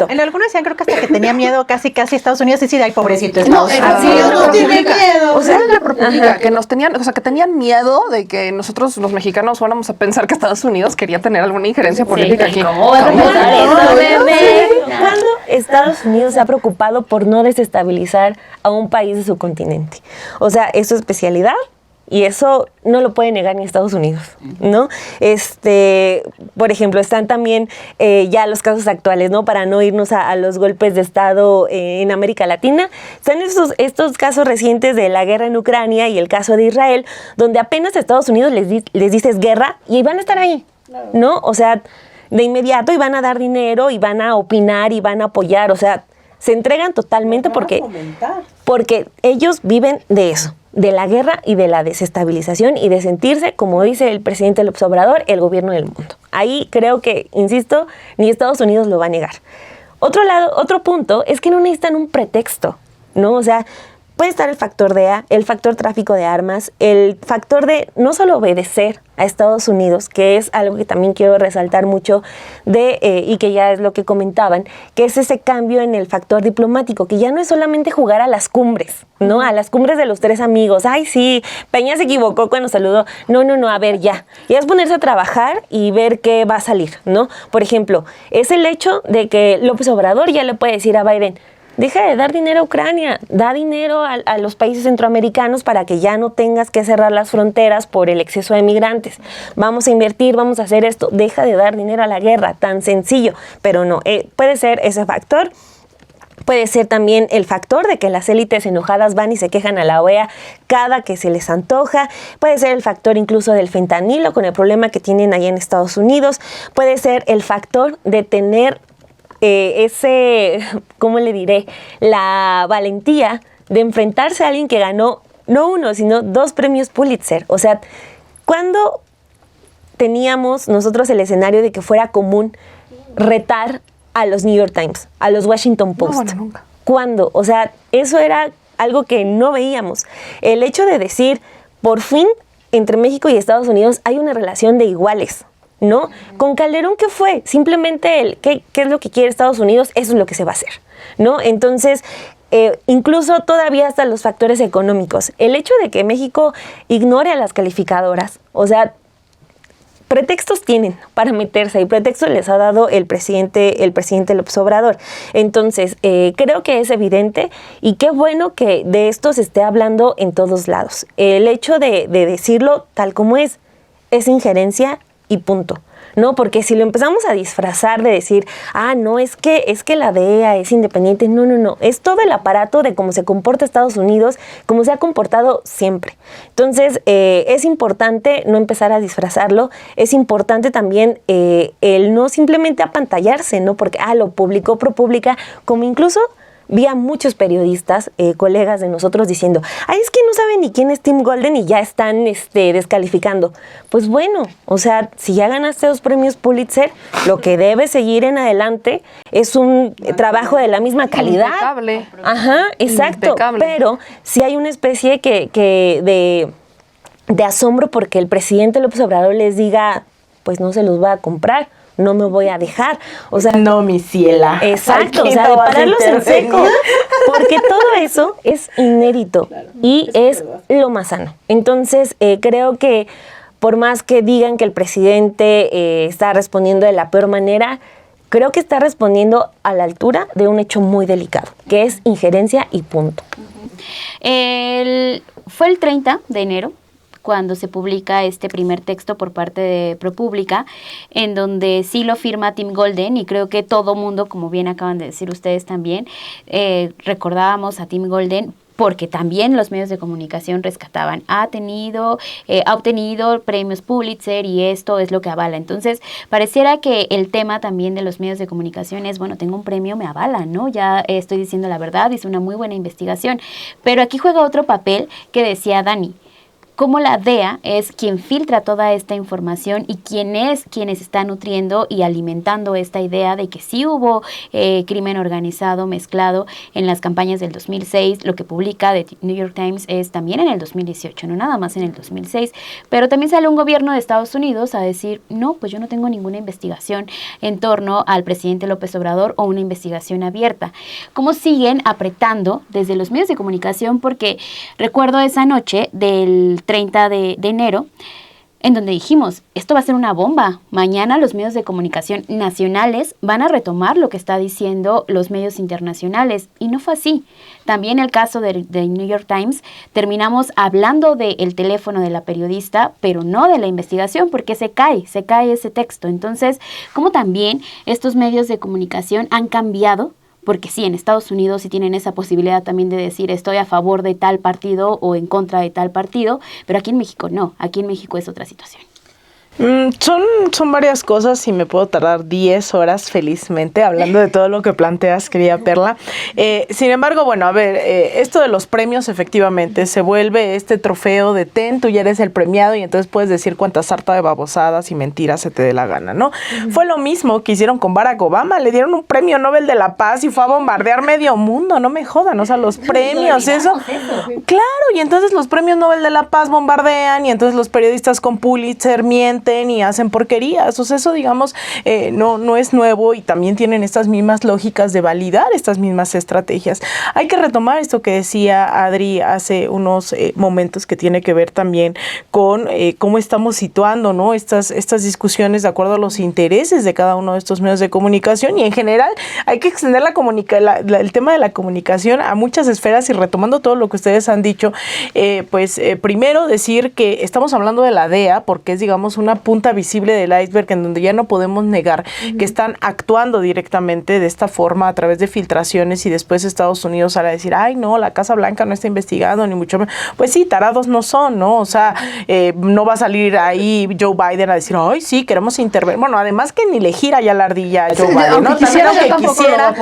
En algunos decían, creo que hasta que tenía miedo casi Estados Unidos y sí, ay, pobrecito Estados Unidos. No tiene miedo. O sea, es la república que nos tenían, o sea, que tenían miedo de que nosotros los mexicanos fuéramos a pensar que Estados Unidos quería tener alguna injerencia política aquí. ¿Cuándo Estados Unidos se ha preocupado por no desestabilizar a un país de su continente? O sea, es su especialidad. Y eso no lo puede negar ni Estados Unidos, ¿no? Por ejemplo, están también ya los casos actuales, ¿no? Para no irnos a los golpes de Estado en América Latina. Están estos casos recientes de la guerra en Ucrania y el caso de Israel, donde apenas Estados Unidos les dices guerra y van a estar ahí, ¿no? O sea, de inmediato y van a dar dinero y van a opinar y van a apoyar, o sea, se entregan totalmente porque ellos viven de eso, de la guerra y de la desestabilización y de sentirse, como dice el presidente López Obrador, el gobierno del mundo. Ahí creo que, insisto, ni Estados Unidos lo va a negar. Otro punto es que no necesitan un pretexto, ¿no? O sea, puede estar el factor DEA, el factor tráfico de armas, el factor de no solo obedecer a Estados Unidos, que es algo que también quiero resaltar mucho y que ya es lo que comentaban, que es ese cambio en el factor diplomático, que ya no es solamente jugar a las cumbres, ¿no? A las cumbres de los tres amigos. Ay, sí, Peña se equivocó cuando saludó. No, a ver, ya. Ya es ponerse a trabajar y ver qué va a salir, ¿no? Por ejemplo, es el hecho de que López Obrador ya le puede decir a Biden, deja de dar dinero a Ucrania, da dinero a los países centroamericanos para que ya no tengas que cerrar las fronteras por el exceso de migrantes. Vamos a invertir, vamos a hacer esto, deja de dar dinero a la guerra, tan sencillo. Pero no, puede ser ese factor. Puede ser también el factor de que las élites enojadas van y se quejan a la OEA cada que se les antoja. Puede ser el factor incluso del fentanilo con el problema que tienen allá en Estados Unidos. Puede ser el factor de tener ¿cómo le diré? La valentía de enfrentarse a alguien que ganó no uno, sino 2 premios Pulitzer. O sea, ¿cuándo teníamos nosotros el escenario de que fuera común retar a los New York Times, a los Washington Post? No, bueno, nunca. ¿Cuándo? O sea, eso era algo que no veíamos. El hecho de decir, por fin, entre México y Estados Unidos hay una relación de iguales, ¿no? Con Calderón, ¿qué fue? Simplemente ¿qué es lo que quiere Estados Unidos? Eso es lo que se va a hacer, ¿no? Entonces, incluso todavía hasta los factores económicos. El hecho de que México ignore a las calificadoras, o sea, pretextos tienen para meterse y pretextos les ha dado el presidente López Obrador. Entonces, creo que es evidente y qué bueno que de esto se esté hablando en todos lados. El hecho de decirlo tal como es injerencia y punto, ¿no? Porque si lo empezamos a disfrazar de decir, no, es que la DEA es independiente, no, es todo el aparato de cómo se comporta Estados Unidos, cómo se ha comportado siempre. Entonces, es importante no empezar a disfrazarlo, es importante también el no simplemente apantallarse, ¿no? Porque, lo publicó ProPublica, como incluso vi a muchos periodistas, colegas de nosotros diciendo, es que no saben ni quién es Tim Golden y ya están descalificando. Pues bueno, o sea, si ya ganaste 2 premios Pulitzer, lo que debe seguir en adelante es un trabajo de la misma calidad. Impecable. Ajá, exacto. Impecable. Pero sí hay una especie de asombro porque el presidente López Obrador les diga, pues no se los va a comprar, no me voy a dejar. O sea, no, mi ciela. Exacto, Aquí o sea, no de vas a pararlos en intervenir. seco. Porque todo eso es inédito y es lo más sano. Entonces, creo que por más que digan que el presidente está respondiendo de la peor manera, creo que está respondiendo a la altura de un hecho muy delicado, que es injerencia y punto. Fue el 30 de enero cuando se publica este primer texto por parte de ProPublica, en donde sí lo firma Tim Golden, y creo que todo mundo, como bien acaban de decir ustedes también, recordábamos a Tim Golden porque también los medios de comunicación rescataban, ha obtenido premios Pulitzer y esto es lo que avala. Entonces, pareciera que el tema también de los medios de comunicación es, bueno, tengo un premio, me avala, ¿no? Ya estoy diciendo la verdad, hice una muy buena investigación. Pero aquí juega otro papel que decía Dani, cómo la DEA es quien filtra toda esta información y quienes está nutriendo y alimentando esta idea de que sí hubo crimen organizado mezclado en las campañas del 2006. Lo que publica The New York Times es también en el 2018, no nada más en el 2006, pero también sale un gobierno de Estados Unidos a decir, no, pues yo no tengo ninguna investigación en torno al presidente López Obrador o una investigación abierta. ¿Cómo siguen apretando desde los medios de comunicación? Porque recuerdo esa noche del 30 de enero, en donde dijimos, esto va a ser una bomba. Mañana los medios de comunicación nacionales van a retomar lo que está diciendo los medios internacionales. Y no fue así. También el caso de New York Times, terminamos hablando del teléfono de la periodista, pero no de la investigación, porque se cae ese texto. Entonces, ¿cómo también estos medios de comunicación han cambiado? Porque sí, en Estados Unidos sí tienen esa posibilidad también de decir estoy a favor de tal partido o en contra de tal partido, pero aquí en México no, aquí en México es otra situación. Son varias cosas y me puedo tardar 10 horas felizmente hablando de todo lo que planteas, querida Perla. Sin embargo, bueno, a ver, esto de los premios efectivamente se vuelve este trofeo de tú ya eres el premiado y entonces puedes decir cuánta sarta de babosadas y mentiras se te dé la gana, ¿no? Fue lo mismo que hicieron con Barack Obama, le dieron un premio Nobel de la Paz y fue a bombardear medio mundo, no me jodan, o sea, los premios, eso. Claro, y entonces los premios Nobel de la Paz bombardean y entonces los periodistas con Pulitzer mienten y hacen porquerías. O sea, eso, digamos, no es nuevo y también tienen estas mismas lógicas de validar estas mismas estrategias. Hay que retomar esto que decía Adri hace unos momentos, que tiene que ver también con cómo estamos situando, ¿no? Estas discusiones de acuerdo a los intereses de cada uno de estos medios de comunicación, y en general hay que extender el tema de la comunicación a muchas esferas. Y retomando todo lo que ustedes han dicho, primero decir que estamos hablando de la DEA porque es, digamos, una punta visible del iceberg en donde ya no podemos negar que están actuando directamente de esta forma a través de filtraciones, y después Estados Unidos sale a decir, ay no, la Casa Blanca no está investigando, ni mucho menos. Pues sí, tarados no son, ¿no? O sea, no va a salir ahí Joe Biden a decir, ay sí, queremos intervenir. Bueno, además que ni le gira ya la ardilla a Joe Biden, ¿no? Quisiera que quisiera,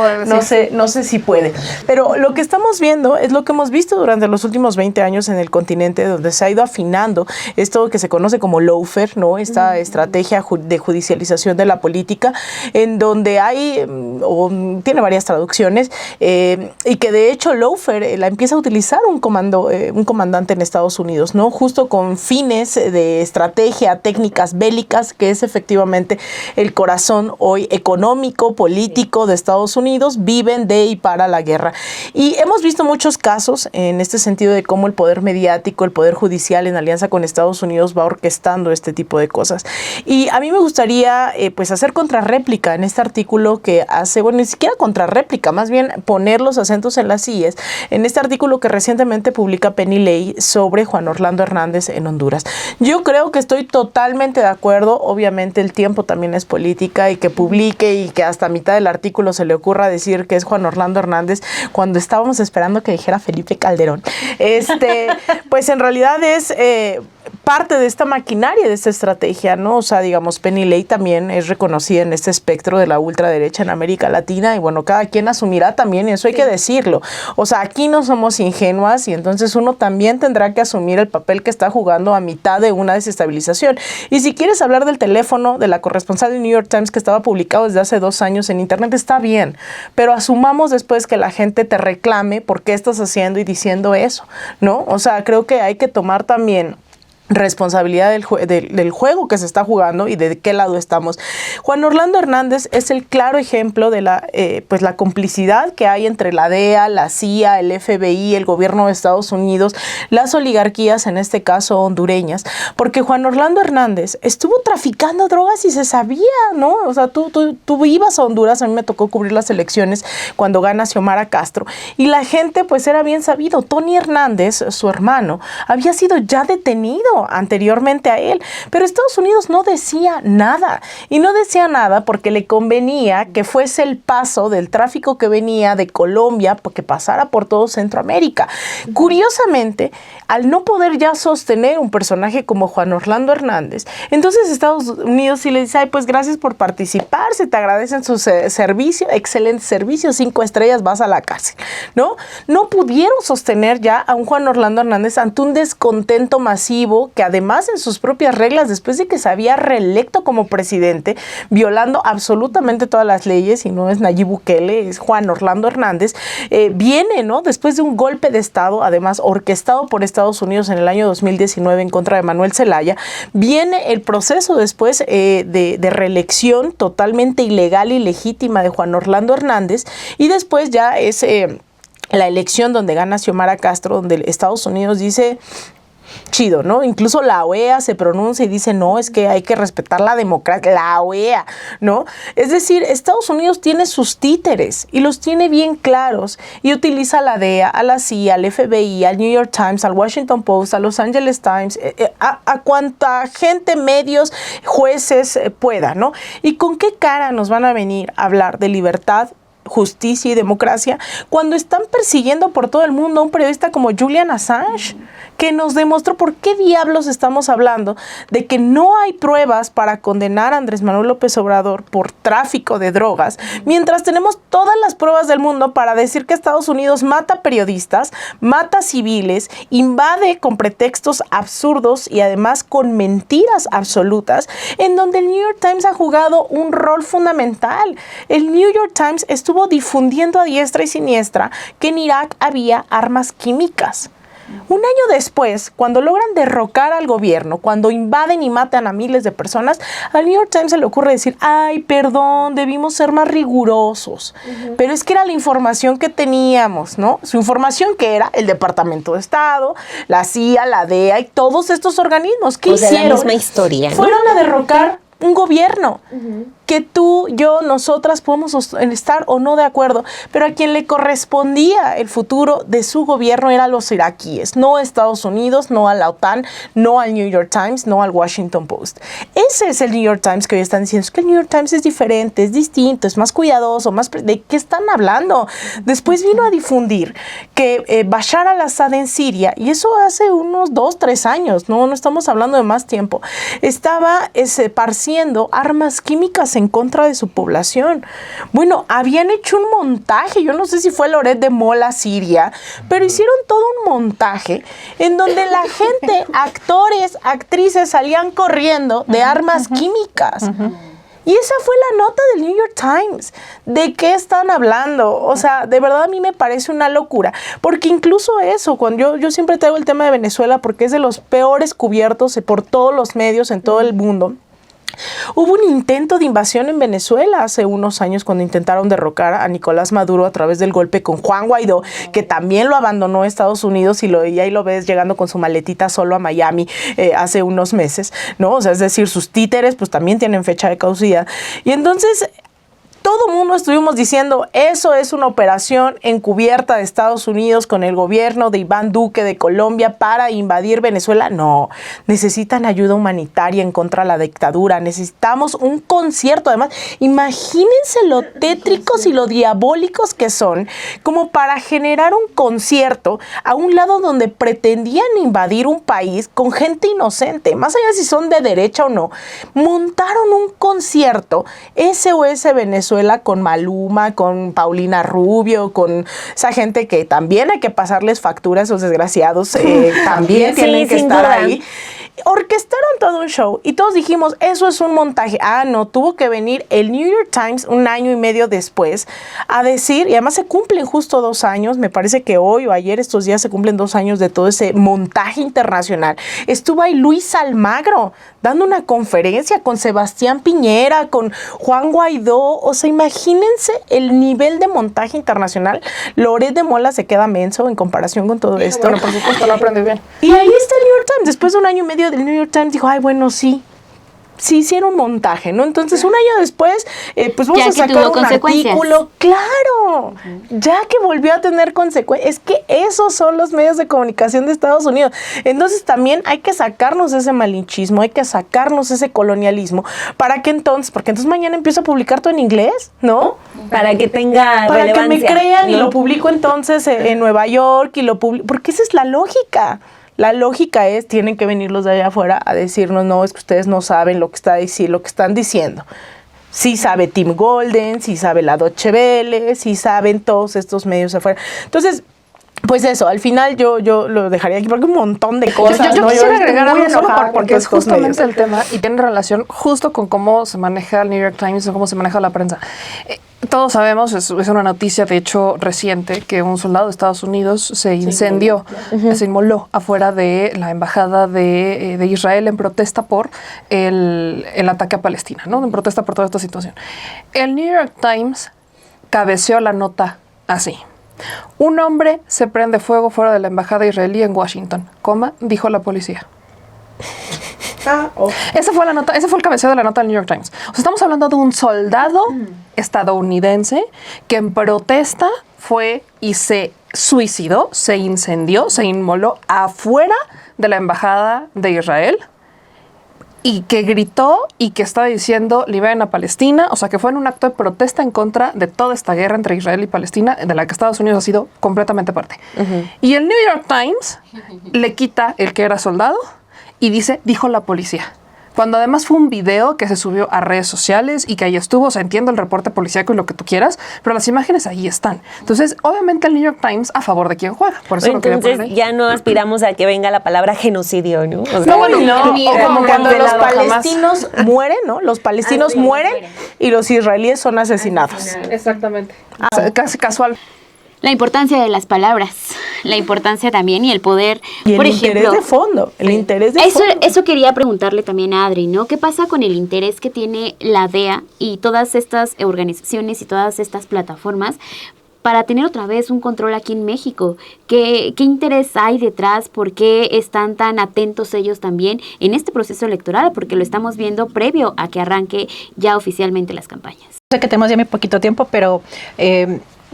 no sé si puede. Pero lo que estamos viendo es lo que hemos visto durante los últimos 20 años en el continente, donde se ha ido afinando esto que se conoce como lawfare, ¿no? Esta estrategia de judicialización de la política, en donde hay, tiene varias traducciones, y que de hecho lawfare la empieza a utilizar un comandante en Estados Unidos, ¿no? Justo con fines de estrategia, técnicas bélicas, que es efectivamente el corazón hoy económico, político de Estados Unidos. Viven de y para la guerra. Y hemos visto muchos casos en este sentido de cómo el poder mediático, el poder judicial en alianza con Estados Unidos va orquestando este tipo de cosas. Y a mí me gustaría hacer contrarréplica en este artículo que hace, bueno, ni siquiera contrarréplica, más bien poner los acentos en las IES, en este artículo que recientemente publica Penny Lay sobre Juan Orlando Hernández en Honduras. Yo creo que estoy totalmente de acuerdo, obviamente el tiempo también es política, y que publique y que hasta mitad del artículo se le ocurra decir que es Juan Orlando Hernández cuando estábamos esperando que dijera Felipe Calderón. Pues en realidad es parte de esta maquinaria, de esta estrategia, ¿no? O sea, digamos, Penny Lay también es reconocida en este espectro de la ultraderecha en América Latina, y bueno, cada quien asumirá también, y eso hay que decirlo. O sea, aquí no somos ingenuas, y entonces uno también tendrá que asumir el papel que está jugando a mitad de una desestabilización. Y si quieres hablar del teléfono de la corresponsal del New York Times que estaba publicado desde hace 2 años en internet, está bien, pero asumamos después que la gente te reclame por qué estás haciendo y diciendo eso, ¿no? O sea, creo que hay que tomar también responsabilidad del juego que se está jugando y de qué lado estamos. Juan Orlando Hernández es el claro ejemplo de la complicidad que hay entre la DEA, la CIA, el FBI, el gobierno de Estados Unidos, las oligarquías, en este caso hondureñas, porque Juan Orlando Hernández estuvo traficando drogas y se sabía, ¿no? O sea, tú ibas a Honduras, a mí me tocó cubrir las elecciones cuando gana Xiomara Castro, y la gente pues era bien sabido. Tony Hernández, su hermano, había sido ya detenido anteriormente a él, pero Estados Unidos no decía nada, y no decía nada porque le convenía que fuese el paso del tráfico que venía de Colombia, porque pasara por todo Centroamérica. Curiosamente, al no poder ya sostener un personaje como Juan Orlando Hernández, entonces Estados Unidos sí le dice, ay, pues gracias por participar, se te agradecen sus servicios, excelente servicio, 5 estrellas, vas a la cárcel, ¿no? No pudieron sostener ya a un Juan Orlando Hernández ante un descontento masivo, que además en sus propias reglas, después de que se había reelecto como presidente, violando absolutamente todas las leyes, y no es Nayib Bukele, es Juan Orlando Hernández, viene, ¿no? Después de un golpe de Estado, además orquestado por Estados Unidos en el año 2019 en contra de Manuel Zelaya, viene el proceso después de reelección totalmente ilegal y legítima de Juan Orlando Hernández, y después ya es la elección donde gana Xiomara Castro, donde Estados Unidos dice, chido, ¿no? Incluso la OEA se pronuncia y dice, no, es que hay que respetar la democracia, la OEA, ¿no? Es decir, Estados Unidos tiene sus títeres y los tiene bien claros y utiliza a la DEA, a la CIA, al FBI, al New York Times, al Washington Post, a Los Angeles Times, a cuanta gente, medios, jueces pueda, ¿no? ¿Y con qué cara nos van a venir a hablar de libertad, justicia y democracia cuando están persiguiendo por todo el mundo a un periodista como Julian Assange, que nos demostró por qué diablos estamos hablando de que no hay pruebas para condenar a Andrés Manuel López Obrador por tráfico de drogas, mientras tenemos todas las pruebas del mundo para decir que Estados Unidos mata periodistas, mata civiles, invade con pretextos absurdos y además con mentiras absolutas, en donde el New York Times ha jugado un rol fundamental. El New York Times estuvo difundiendo a diestra y siniestra que en Irak había armas químicas. Un año después, cuando logran derrocar al gobierno, cuando invaden y matan a miles de personas, al New York Times se le ocurre decir, ay, perdón, debimos ser más rigurosos. Pero es que era la información que teníamos, ¿no? Su información que era el Departamento de Estado, la CIA, la DEA y todos estos organismos. ¿Qué hicieron? La misma historia, ¿no? Fueron a derrocar un gobierno que tú, yo, nosotras podemos estar o no de acuerdo, pero a quien le correspondía el futuro de su gobierno era a los iraquíes, no a Estados Unidos, no a la OTAN, no al New York Times, no al Washington Post. Ese es el New York Times que hoy están diciendo, es que el New York Times es diferente, es distinto, es más cuidadoso, más ¿de qué están hablando? Después vino a difundir que Bashar al-Assad en Siria, y eso hace unos 2, 3 años, no estamos hablando de más tiempo, estaba esparciendo armas químicas en contra de su población. Bueno, habían hecho un montaje, yo no sé si fue Loret de Mola, Siria, pero hicieron todo un montaje en donde la gente, actores, actrices salían corriendo de armas químicas. Y esa fue la nota del New York Times. ¿De qué están hablando? O sea, de verdad a mí me parece una locura. Porque incluso eso, cuando yo siempre traigo el tema de Venezuela porque es de los peores cubiertos por todos los medios en todo el mundo. Hubo un intento de invasión en Venezuela hace unos años cuando intentaron derrocar a Nicolás Maduro a través del golpe con Juan Guaidó, que también lo abandonó Estados Unidos y ahí lo ves llegando con su maletita solo a Miami hace unos meses, ¿no? O sea, es decir, sus títeres pues también tienen fecha de caducidad. Y entonces todo el mundo estuvimos diciendo, eso es una operación encubierta de Estados Unidos con el gobierno de Iván Duque de Colombia para invadir Venezuela. No, necesitan ayuda humanitaria en contra de la dictadura. Necesitamos un concierto. Además, imagínense lo tétricos y lo diabólicos que son como para generar un concierto a un lado donde pretendían invadir un país con gente inocente, más allá si son de derecha o no. Montaron un concierto SOS Venezuela con Maluma, con Paulina Rubio, con esa gente que también hay que pasarles factura a esos desgraciados, también tienen que estar ahí. Orquestaron todo un show y todos dijimos, eso es un montaje. Ah, no, tuvo que venir el New York Times un año y medio después a decir, y además se cumplen justo 2 años, me parece que hoy o ayer estos días se cumplen 2 años de todo ese montaje internacional. Estuvo ahí Luis Almagro dando una conferencia con Sebastián Piñera, con Juan Guaidó. O sea, imagínense el nivel de montaje internacional. Loret de Mola se queda menso en comparación con todo esto. Bueno, por supuesto, lo aprendí bien. Y ahí está el New York Times. Después de un año y medio del New York Times dijo, ay, bueno, sí hicieron montaje, ¿no? Entonces, un año después, pues vamos a sacar un artículo. ¡Claro! Ya que volvió a tener consecuencias. Es que esos son los medios de comunicación de Estados Unidos. Entonces, también hay que sacarnos ese malinchismo, hay que sacarnos ese colonialismo, porque entonces mañana empiezo a publicar todo en inglés, ¿no? Para que tenga para relevancia, que me crean, ¿no? Y lo publico entonces en Nueva York y lo publico, porque esa es la lógica. La lógica es, tienen que venir los de allá afuera a decirnos, no, es que ustedes no saben lo que están diciendo. Sí sabe Tim Golden, sí sabe la Deutsche Welle, sí saben todos estos medios afuera. Entonces, pues eso, al final yo lo dejaría aquí porque un montón de cosas. Yo quisiera agregar algo solo porque es justamente justamente el tema y tiene relación justo con cómo se maneja el New York Times o cómo se maneja la prensa. Todos sabemos, es una noticia de hecho reciente, que un soldado de Estados Unidos se incendió, se inmoló afuera de la embajada de Israel en protesta por el ataque a Palestina, ¿no? En protesta por toda esta situación. El New York Times cabeceó la nota así. Un hombre se prende fuego fuera de la embajada israelí en Washington, dijo la policía. Esa fue la nota, ese fue el cabeceo de la nota del New York Times. O sea, estamos hablando de un soldado estadounidense que en protesta fue y se suicidó, se incendió, se inmoló afuera de la embajada de Israel y que gritó y que estaba diciendo liberen a Palestina. O sea, que fue en un acto de protesta en contra de toda esta guerra entre Israel y Palestina, de la que Estados Unidos ha sido completamente parte. Y el New York Times le quita el que era soldado y dijo la policía. Cuando además fue un video que se subió a redes sociales y que ahí estuvo, o sea, entiendo el reporte policíaco y lo que tú quieras, pero las imágenes ahí están. Entonces, obviamente el New York Times a favor de quien juega. Por eso entonces ya no aspiramos a que venga la palabra genocidio, ¿no? O sea, No, o como cuando los palestinos mueren, ¿no? Los palestinos mueren y los israelíes son asesinados. Exactamente. Casi casual. La importancia de las palabras, la importancia también y el poder, Y por el ejemplo, interés de fondo, el interés de fondo. Eso quería preguntarle también a Adri, ¿no? ¿Qué pasa con el interés que tiene la DEA y todas estas organizaciones y todas estas plataformas para tener otra vez un control aquí en México? ¿Qué interés hay detrás? ¿Por qué están tan atentos ellos también en este proceso electoral? Porque lo estamos viendo previo a que arranque ya oficialmente las campañas. Sé que tenemos ya muy poquito tiempo, pero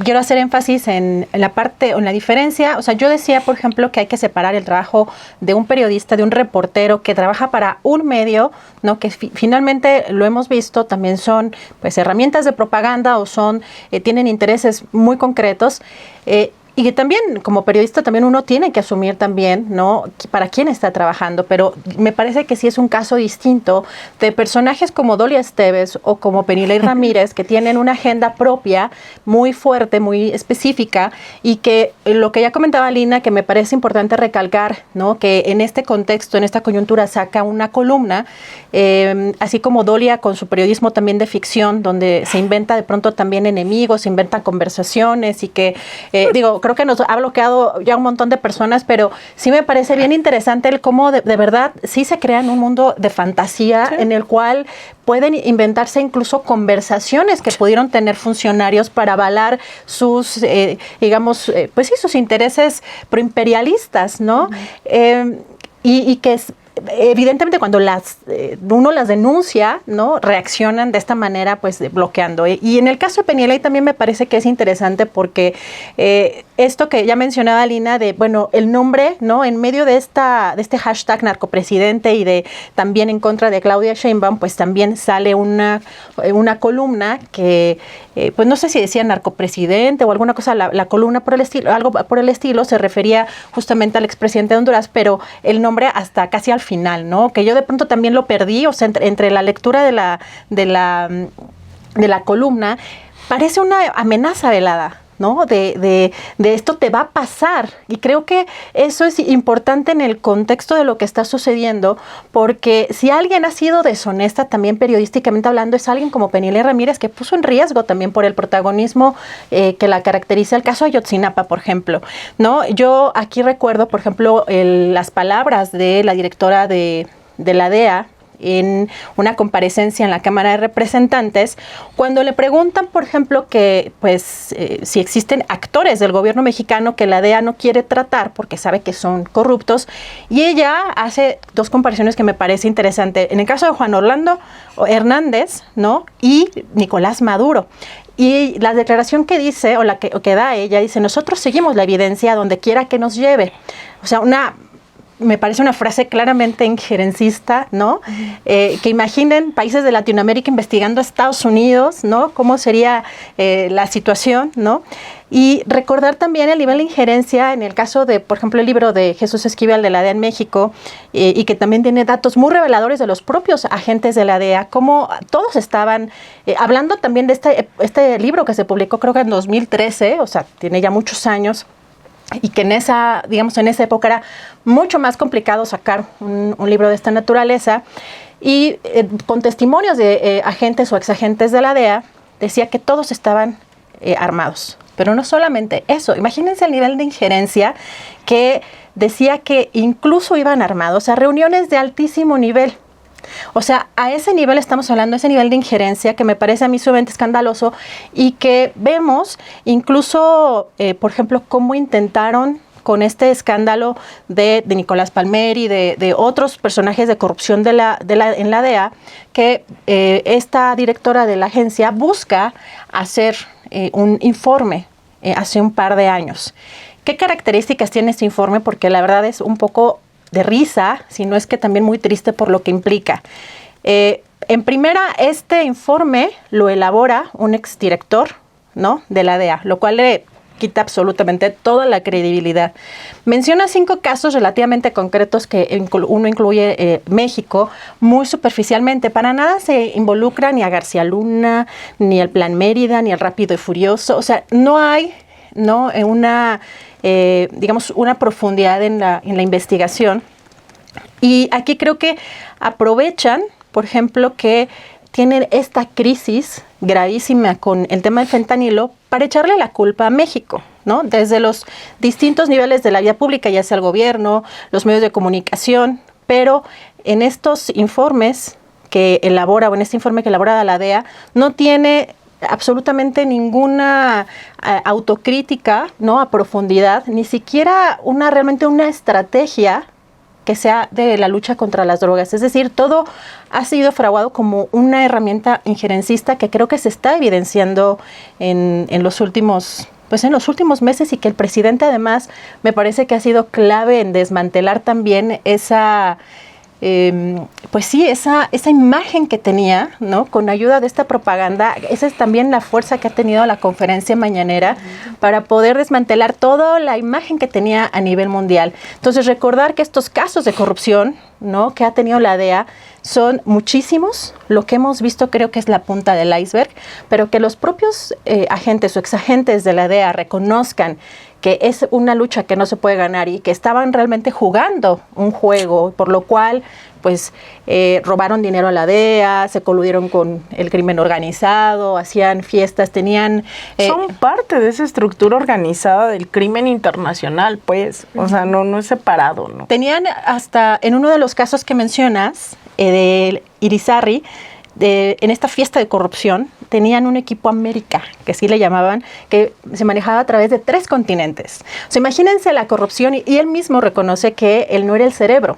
quiero hacer énfasis en la parte, o en la diferencia. O sea, yo decía, por ejemplo, que hay que separar el trabajo de un periodista, de un reportero que trabaja para un medio, ¿no? Que finalmente lo hemos visto, también son pues herramientas de propaganda o tienen intereses muy concretos. Y que también, como periodista, también uno tiene que asumir también, ¿no?, para quién está trabajando. Pero me parece que sí es un caso distinto de personajes como Dolia Esteves o como Penilei Ramírez, que tienen una agenda propia muy fuerte, muy específica, y que lo que ya comentaba Lina, que me parece importante recalcar, ¿no?, que en este contexto, en esta coyuntura, saca una columna, así como Dolia con su periodismo también de ficción, donde se inventa de pronto también enemigos, se inventan conversaciones y que, creo que nos ha bloqueado ya un montón de personas, pero sí me parece bien interesante el cómo de verdad sí se crea en un mundo de fantasía en el cual pueden inventarse incluso conversaciones que pudieron tener funcionarios para avalar sus, pues sí, sus intereses proimperialistas, ¿no? Y que evidentemente cuando uno las denuncia, ¿no?, reaccionan de esta manera, pues bloqueando. Y en el caso de Penilei también me parece que es interesante porque esto que ya mencionaba Lina, de, bueno, el nombre, ¿no?, en medio de este hashtag narcopresidente y de también en contra de Claudia Sheinbaum, pues también sale una columna que, pues no sé si decía narcopresidente o alguna cosa, la columna por el estilo, algo por el estilo, se refería justamente al expresidente de Honduras, pero el nombre hasta casi al final, ¿no? Que yo de pronto también lo perdí, o sea, entre la lectura de la columna, parece una amenaza velada, ¿no? De esto te va a pasar. Y creo que eso es importante en el contexto de lo que está sucediendo, porque si alguien ha sido deshonesta también periodísticamente hablando, es alguien como Penilei Ramírez, que puso en riesgo también por el protagonismo que la caracteriza, el caso Ayotzinapa, por ejemplo, ¿no? Yo aquí recuerdo, por ejemplo, las palabras de la directora de la DEA, en una comparecencia en la Cámara de Representantes, cuando le preguntan, por ejemplo, que pues si existen actores del gobierno mexicano que la DEA no quiere tratar porque sabe que son corruptos, y ella hace dos comparaciones que me parece interesante. En el caso de Juan Orlando Hernández, ¿no?, y Nicolás Maduro. Y la declaración que dice, o que da ella, dice: nosotros seguimos la evidencia donde quiera que nos lleve. O sea, me parece una frase claramente injerencista, ¿no? Que imaginen países de Latinoamérica investigando a Estados Unidos, ¿no? ¿Cómo sería la situación, ¿no? Y recordar también el nivel de injerencia en el caso de, por ejemplo, el libro de Jesús Esquivel de la DEA en México, y que también tiene datos muy reveladores de los propios agentes de la DEA, cómo todos estaban hablando también de este libro que se publicó creo que en 2013, o sea, tiene ya muchos años, y que en esa época era mucho más complicado sacar un libro de esta naturaleza, y con testimonios de agentes o exagentes de la DEA, decía que todos estaban armados. Pero no solamente eso, imagínense el nivel de injerencia, que decía que incluso iban armados a reuniones de altísimo nivel. O sea, a ese nivel estamos hablando, ese nivel de injerencia que me parece a mí sumamente escandaloso y que vemos incluso, por ejemplo, cómo intentaron con este escándalo de Nicolás Palmer y de otros personajes de corrupción en la DEA, que esta directora de la agencia busca hacer un informe hace un par de años. ¿Qué características tiene este informe? Porque la verdad es un poco de risa, si no es que también muy triste por lo que implica. En primera, este informe lo elabora un exdirector, ¿no?, de la DEA, lo cual le quita absolutamente toda la credibilidad. Menciona 5 casos relativamente concretos que uno incluye México, muy superficialmente. Para nada se involucra ni a García Luna, ni al Plan Mérida, ni al Rápido y Furioso. O sea, no hay una profundidad en la investigación. Y aquí creo que aprovechan, por ejemplo, que tienen esta crisis gravísima con el tema del fentanilo para echarle la culpa a México, ¿no? Desde los distintos niveles de la vía pública, ya sea el gobierno, los medios de comunicación, pero en estos informes que elabora, o en este informe que elabora la DEA, no tiene absolutamente ninguna autocrítica, ¿no?, a profundidad, ni siquiera realmente una estrategia que sea de la lucha contra las drogas. Es decir, todo ha sido fraguado como una herramienta injerencista que creo que se está evidenciando en los últimos meses, y que el presidente además me parece que ha sido clave en desmantelar también esa imagen que tenía, ¿no?, con ayuda de esta propaganda. Esa es también la fuerza que ha tenido la conferencia mañanera para poder desmantelar toda la imagen que tenía a nivel mundial. Entonces, recordar que estos casos de corrupción, ¿no?, que ha tenido la DEA son muchísimos. Lo que hemos visto creo que es la punta del iceberg, pero que los propios agentes o exagentes de la DEA reconozcan que es una lucha que no se puede ganar y que estaban realmente jugando un juego, por lo cual pues robaron dinero a la DEA, se coludieron con el crimen organizado, hacían fiestas, tenían... Son parte de esa estructura organizada del crimen internacional, pues, o sea, no es separado, ¿no? Tenían hasta, en uno de los casos que mencionas, de Irizarry, en esta fiesta de corrupción, tenían un equipo América, que sí le llamaban, que se manejaba a través de 3 continentes. O sea, imagínense la corrupción, y él mismo reconoce que él no era el cerebro,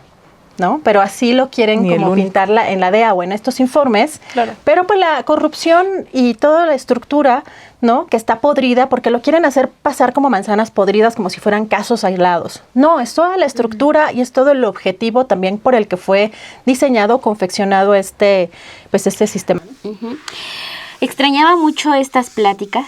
¿no? Pero así lo quieren como pintarla en la DEA o en estos informes. Claro. Pero pues la corrupción y toda la estructura, ¿no?, que está podrida, porque lo quieren hacer pasar como manzanas podridas, como si fueran casos aislados. No, es toda la estructura y es todo el objetivo también por el que fue diseñado, confeccionado este sistema. Extrañaba mucho estas pláticas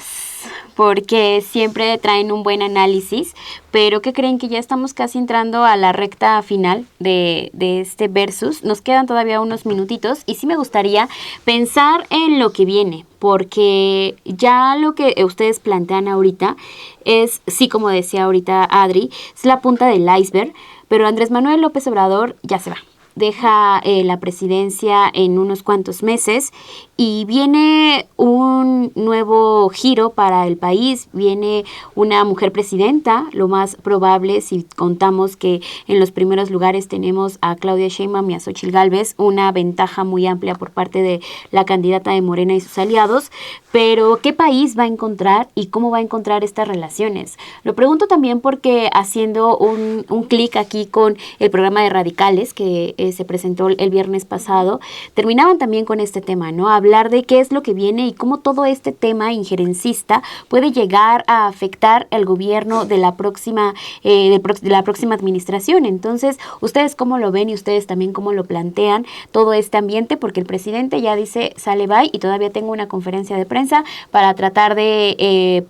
porque siempre traen un buen análisis, pero ¿qué creen? Que ya estamos casi entrando a la recta final de este versus. Nos quedan todavía unos minutitos y sí me gustaría pensar en lo que viene, porque ya lo que ustedes plantean ahorita es, sí, como decía ahorita Adri, es la punta del iceberg, pero Andrés Manuel López Obrador ya se va. Deja la presidencia en unos cuantos meses y viene un nuevo giro para el país, viene una mujer presidenta, lo más probable, si contamos que en los primeros lugares tenemos a Claudia Sheinbaum y a Xóchitl Gálvez, una ventaja muy amplia por parte de la candidata de Morena y sus aliados, pero ¿qué país va a encontrar y cómo va a encontrar estas relaciones? Lo pregunto también porque haciendo un clic aquí con el programa de Radicales que se presentó el viernes pasado, terminaban también con este tema, ¿no? Hablar de qué es lo que viene y cómo todo este tema injerencista puede llegar a afectar al gobierno de la próxima administración. Entonces, ¿ustedes cómo lo ven y ustedes también cómo lo plantean todo este ambiente? Porque el presidente ya dice, sale bye, y todavía tengo una conferencia de prensa para tratar de,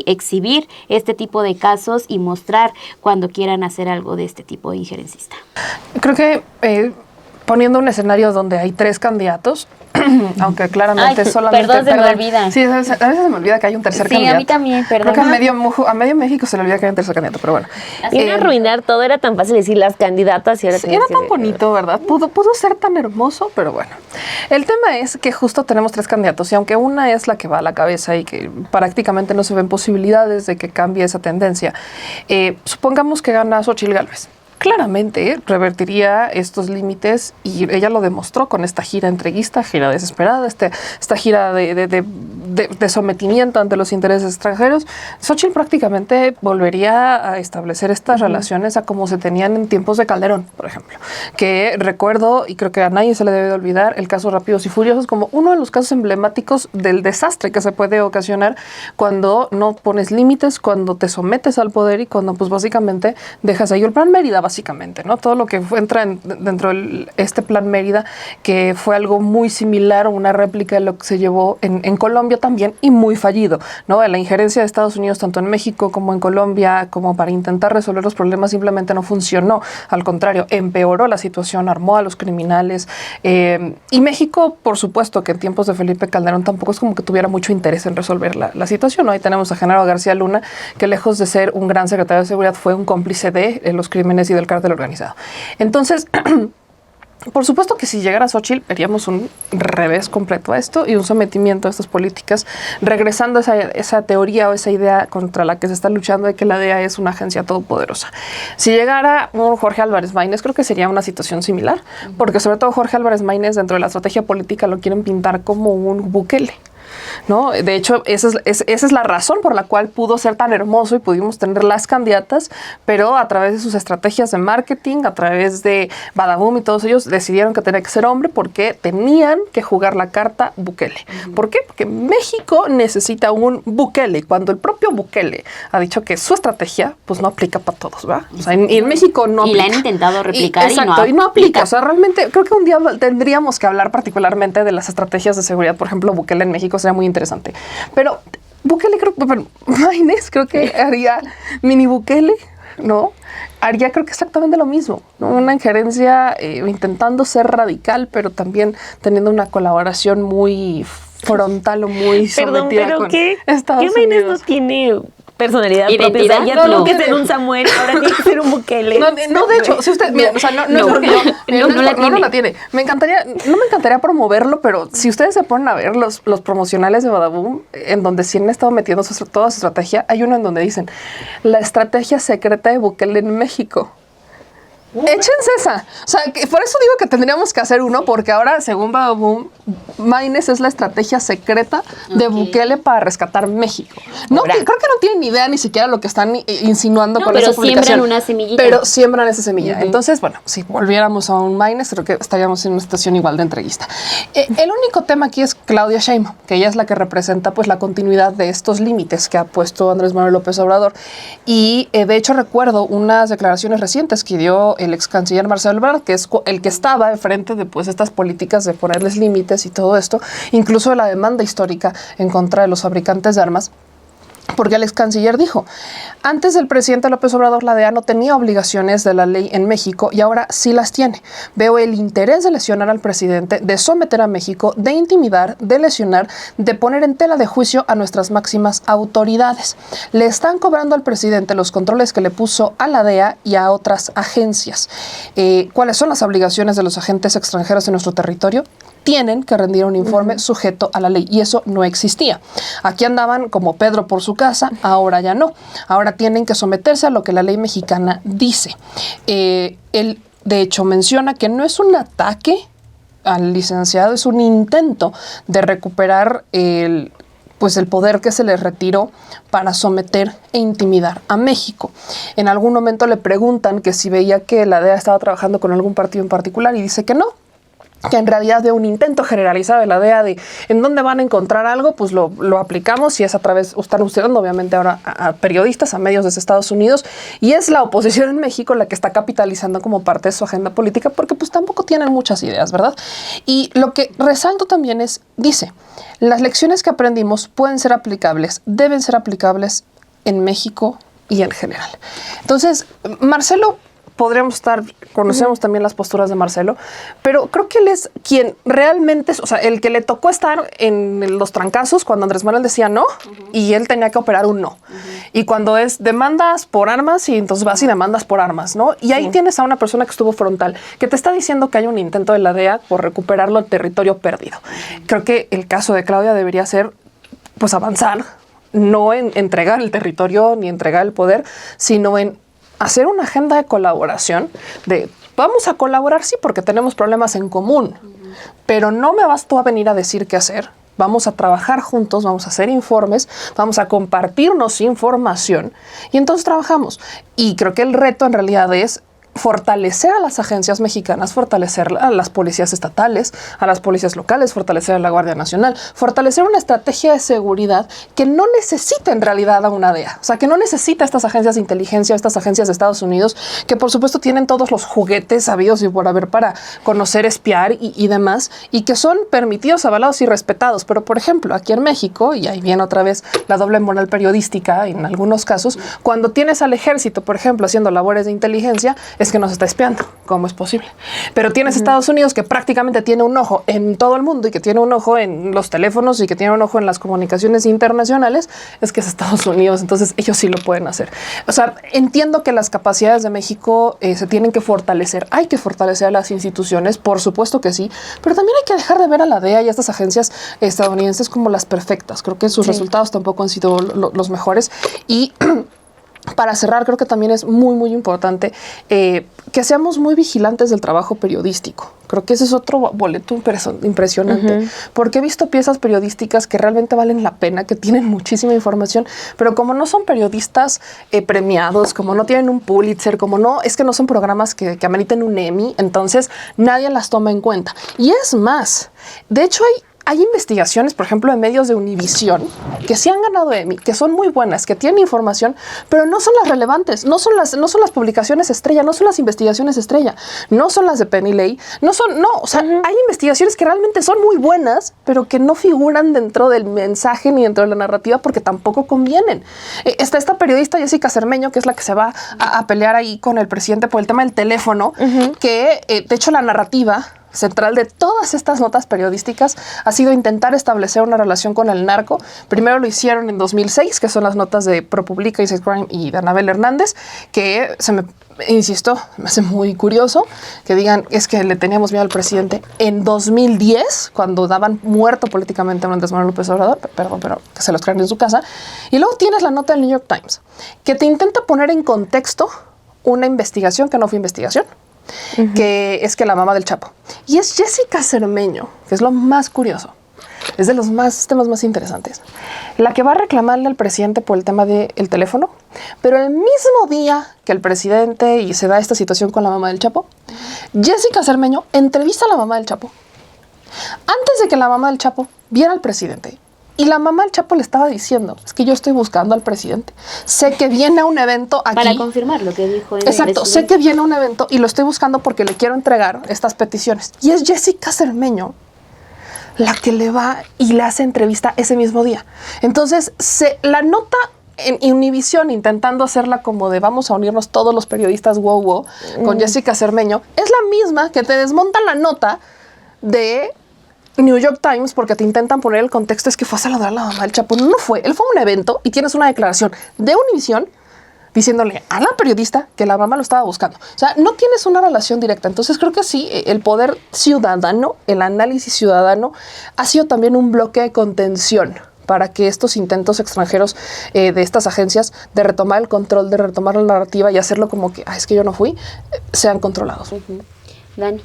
exhibir este tipo de casos y mostrar cuando quieran hacer algo de este tipo de injerencista. Creo que poniendo un escenario donde hay 3 candidatos, aunque claramente solamente... Perdón, se me olvida. Sí, a veces se me olvida que hay un tercer candidato. Sí, a mí también, perdón. Creo que a medio México se le olvida que hay un tercer candidato, pero bueno. Iban a arruinar todo, era tan fácil decir las candidatas y ahora... Era tan bonito, ¿verdad? Pudo ser tan hermoso, pero bueno. El tema es que justo tenemos 3 candidatos y aunque una es la que va a la cabeza y que prácticamente no se ven posibilidades de que cambie esa tendencia, supongamos que gana Xóchitl Gálvez. claramente revertiría estos límites y ella lo demostró con esta gira entreguista, gira desesperada, esta gira de sometimiento ante los intereses extranjeros. Xochitl prácticamente volvería a establecer estas relaciones a como se tenían en tiempos de Calderón, por ejemplo, que recuerdo, y creo que a nadie se le debe de olvidar, el caso Rápidos y Furiosos como uno de los casos emblemáticos del desastre que se puede ocasionar cuando no pones límites, cuando te sometes al poder y cuando pues básicamente dejas ahí el plan Mérida, básicamente, ¿no? Todo lo que entra dentro de este plan Mérida, que fue algo muy similar, una réplica de lo que se llevó en Colombia también y muy fallido, ¿no? La injerencia de Estados Unidos tanto en México como en Colombia, como para intentar resolver los problemas, simplemente no funcionó. Al contrario, empeoró la situación, armó a los criminales. Y México, por supuesto, que en tiempos de Felipe Calderón tampoco es como que tuviera mucho interés en resolver la situación, ¿no? Ahí tenemos a Genaro García Luna, que lejos de ser un gran secretario de seguridad, fue un cómplice de los crímenes y del cártel organizado. Entonces, por supuesto que si llegara Xochitl, veríamos un revés completo a esto y un sometimiento a estas políticas, regresando a esa teoría o esa idea contra la que se está luchando de que la DEA es una agencia todopoderosa. Si llegara un Jorge Álvarez Maínez, creo que sería una situación similar, porque sobre todo Jorge Álvarez Maínez dentro de la estrategia política lo quieren pintar como un Bukele, ¿no? De hecho, esa es la razón por la cual pudo ser tan hermoso y pudimos tener las candidatas, pero a través de sus estrategias de marketing, a través de Badaboom y todos ellos decidieron que tenía que ser hombre porque tenían que jugar la carta Bukele. ¿Por qué? Porque México necesita un Bukele, cuando el propio Bukele ha dicho que su estrategia pues no aplica para todos, ¿va? O sea, en México no aplica. Y la han intentado replicar exacto, y no aplica. O sea, realmente creo que un día tendríamos que hablar particularmente de las estrategias de seguridad. Por ejemplo, Bukele en México sería muy interesante. Pero Bukele Maínez creo que haría mini Bukele, ¿no? Haría creo que exactamente lo mismo, ¿no? Una injerencia intentando ser radical, pero también teniendo una colaboración muy frontal o muy sometida con Estados Unidos. ¿Qué Maínez no tiene personalidad propia? O sea, ya tuvo que ser un Samuel, ahora tiene que ser un Bukele. No, de hecho, si usted, mira, o sea, no la tiene. No me encantaría promoverlo, pero si ustedes se ponen a ver los promocionales de Badaboom, en donde sí han estado metiendo toda su estrategia, hay uno en donde dicen, la estrategia secreta de Bukele en México. Échense esa. O sea, por eso digo que tendríamos que hacer uno, porque ahora, según Badaboom, Maínez es la estrategia secreta de Bukele para rescatar México. No, creo que no tienen ni idea ni siquiera lo que están insinuando con esa publicación. Pero siembran una semillita. Pero siembran esa semilla. Entonces, bueno, si volviéramos a un Maínez, creo que estaríamos en una situación igual de entreguista. El único tema aquí es Claudia Sheinbaum, que ella es la que representa pues la continuidad de estos límites que ha puesto Andrés Manuel López Obrador. Y de hecho recuerdo unas declaraciones recientes que dio el ex canciller Marcelo Ebrard, que es el que estaba enfrente de pues estas políticas de ponerles límites y todo esto, incluso de la demanda histórica en contra de los fabricantes de armas. Porque el ex canciller dijo, antes del presidente López Obrador, la DEA no tenía obligaciones de la ley en México y ahora sí las tiene. Veo el interés de lesionar al presidente, de someter a México, de intimidar, de lesionar, de poner en tela de juicio a nuestras máximas autoridades. Le están cobrando al presidente los controles que le puso a la DEA y a otras agencias. ¿Cuáles son las obligaciones de los agentes extranjeros en nuestro territorio? Tienen que rendir un informe sujeto a la ley y eso no existía. Aquí andaban como Pedro por su casa, ahora ya no. Ahora tienen que someterse a lo que la ley mexicana dice. Él, de hecho, menciona que no es un ataque al licenciado, es un intento de recuperar el poder que se le retiró para someter e intimidar a México. En algún momento le preguntan que si veía que la DEA estaba trabajando con algún partido en particular y dice que no, que en realidad de un intento generalizado de la DEA de en dónde van a encontrar algo, pues lo aplicamos y es a través, están usando obviamente ahora a periodistas, a medios desde Estados Unidos y es la oposición en México la que está capitalizando como parte de su agenda política porque pues tampoco tienen muchas ideas, ¿verdad? Y lo que resalto también es, dice, las lecciones que aprendimos pueden ser aplicables, deben ser aplicables en México y en general. Entonces, Marcelo, conocemos también las posturas de Marcelo, pero creo que él es quien realmente, o sea, el que le tocó estar en los trancazos cuando Andrés Manuel decía no y él tenía que operar un no. Y cuando es demandas por armas y entonces vas y demandas por armas, ¿no? Y ahí tienes a una persona que estuvo frontal, que te está diciendo que hay un intento de la DEA por recuperarlo el territorio perdido. Creo que el caso de Claudia debería ser, pues, avanzar, no en entregar el territorio ni entregar el poder, sino en hacer una agenda de colaboración de vamos a colaborar, sí, porque tenemos problemas en común, pero no me vas tú a venir a decir qué hacer. Vamos a trabajar juntos, vamos a hacer informes, vamos a compartirnos información y entonces trabajamos. Y creo que el reto en realidad es fortalecer a las agencias mexicanas, fortalecer a las policías estatales, a las policías locales, fortalecer a la Guardia Nacional, fortalecer una estrategia de seguridad que no necesita en realidad a una DEA. O sea, que no necesita estas agencias de inteligencia, estas agencias de Estados Unidos, que por supuesto tienen todos los juguetes sabidos y por haber para conocer, espiar y demás, y que son permitidos, avalados y respetados. Pero, por ejemplo, aquí en México, y ahí viene otra vez la doble moral periodística en algunos casos, cuando tienes al ejército, por ejemplo, haciendo labores de inteligencia, es que nos está espiando. ¿Cómo es posible? Pero tienes Estados Unidos que prácticamente tiene un ojo en todo el mundo y que tiene un ojo en los teléfonos y que tiene un ojo en las comunicaciones internacionales, es que es Estados Unidos, entonces ellos sí lo pueden hacer. O sea, entiendo que las capacidades de México se tienen que fortalecer. Hay que fortalecer a las instituciones, por supuesto que sí, pero también hay que dejar de ver a la DEA y a estas agencias estadounidenses como las perfectas. Creo que sus resultados tampoco han sido los mejores. Y para cerrar, creo que también es muy, muy importante que seamos muy vigilantes del trabajo periodístico. Creo que ese es otro boleto impresionante, porque he visto piezas periodísticas que realmente valen la pena, que tienen muchísima información, pero como no son periodistas premiados, como no tienen un Pulitzer, como no, es que no son programas que ameriten un Emmy, entonces nadie las toma en cuenta. Y es más, de hecho hay investigaciones, por ejemplo, de medios de Univisión que sí han ganado Emmy, que son muy buenas, que tienen información, pero no son las relevantes, no son las publicaciones estrella, no son las investigaciones estrella, no son las de Penny Lane, hay investigaciones que realmente son muy buenas, pero que no figuran dentro del mensaje ni dentro de la narrativa porque tampoco convienen. Está esta periodista Jessica Cermeño, que es la que se va a pelear ahí con el presidente por el tema del teléfono, que de hecho la narrativa central de todas estas notas periodísticas ha sido intentar establecer una relación con el narco. Primero lo hicieron en 2006, que son las notas de ProPublica, Inside Crime y de Anabel Hernández, que insisto, me hace muy curioso que digan es que le teníamos miedo al presidente en 2010, cuando daban muerto políticamente a Andrés Manuel López Obrador, pero que se los crean en su casa. Y luego tienes la nota del New York Times, que te intenta poner en contexto una investigación que no fue investigación, que es que la mamá del Chapo. Y es Jessica Cermeño, que es lo más curioso, es de los temas más interesantes, la que va a reclamarle al presidente por el tema del teléfono, pero el mismo día que el presidente y se da esta situación con la mamá del Chapo, Jessica Cermeño entrevista a la mamá del Chapo antes de que la mamá del Chapo viera al presidente. Y la mamá del Chapo le estaba diciendo, es que yo estoy buscando al presidente. Sé que viene a un evento aquí. Para confirmar lo que dijo el Exacto, presidente. sé que viene a un evento y lo estoy buscando porque le quiero entregar estas peticiones. Y es Jessica Cermeño la que le va y le hace entrevista ese mismo día. Entonces, la nota en Univisión, intentando hacerla como de vamos a unirnos todos los periodistas con Jessica Cermeño, es la misma que te desmonta la nota de New York Times porque te intentan poner el contexto, es que fue a saludar a la mamá del Chapo. No fue, él fue a un evento y tienes una declaración de Univisión diciéndole a la periodista que la mamá lo estaba buscando. O sea, no tienes una relación directa. Entonces creo que sí, el poder ciudadano, el análisis ciudadano ha sido también un bloque de contención para que estos intentos extranjeros de estas agencias de retomar el control, de retomar la narrativa y hacerlo como que, es que yo no fui, sean controlados. Dani.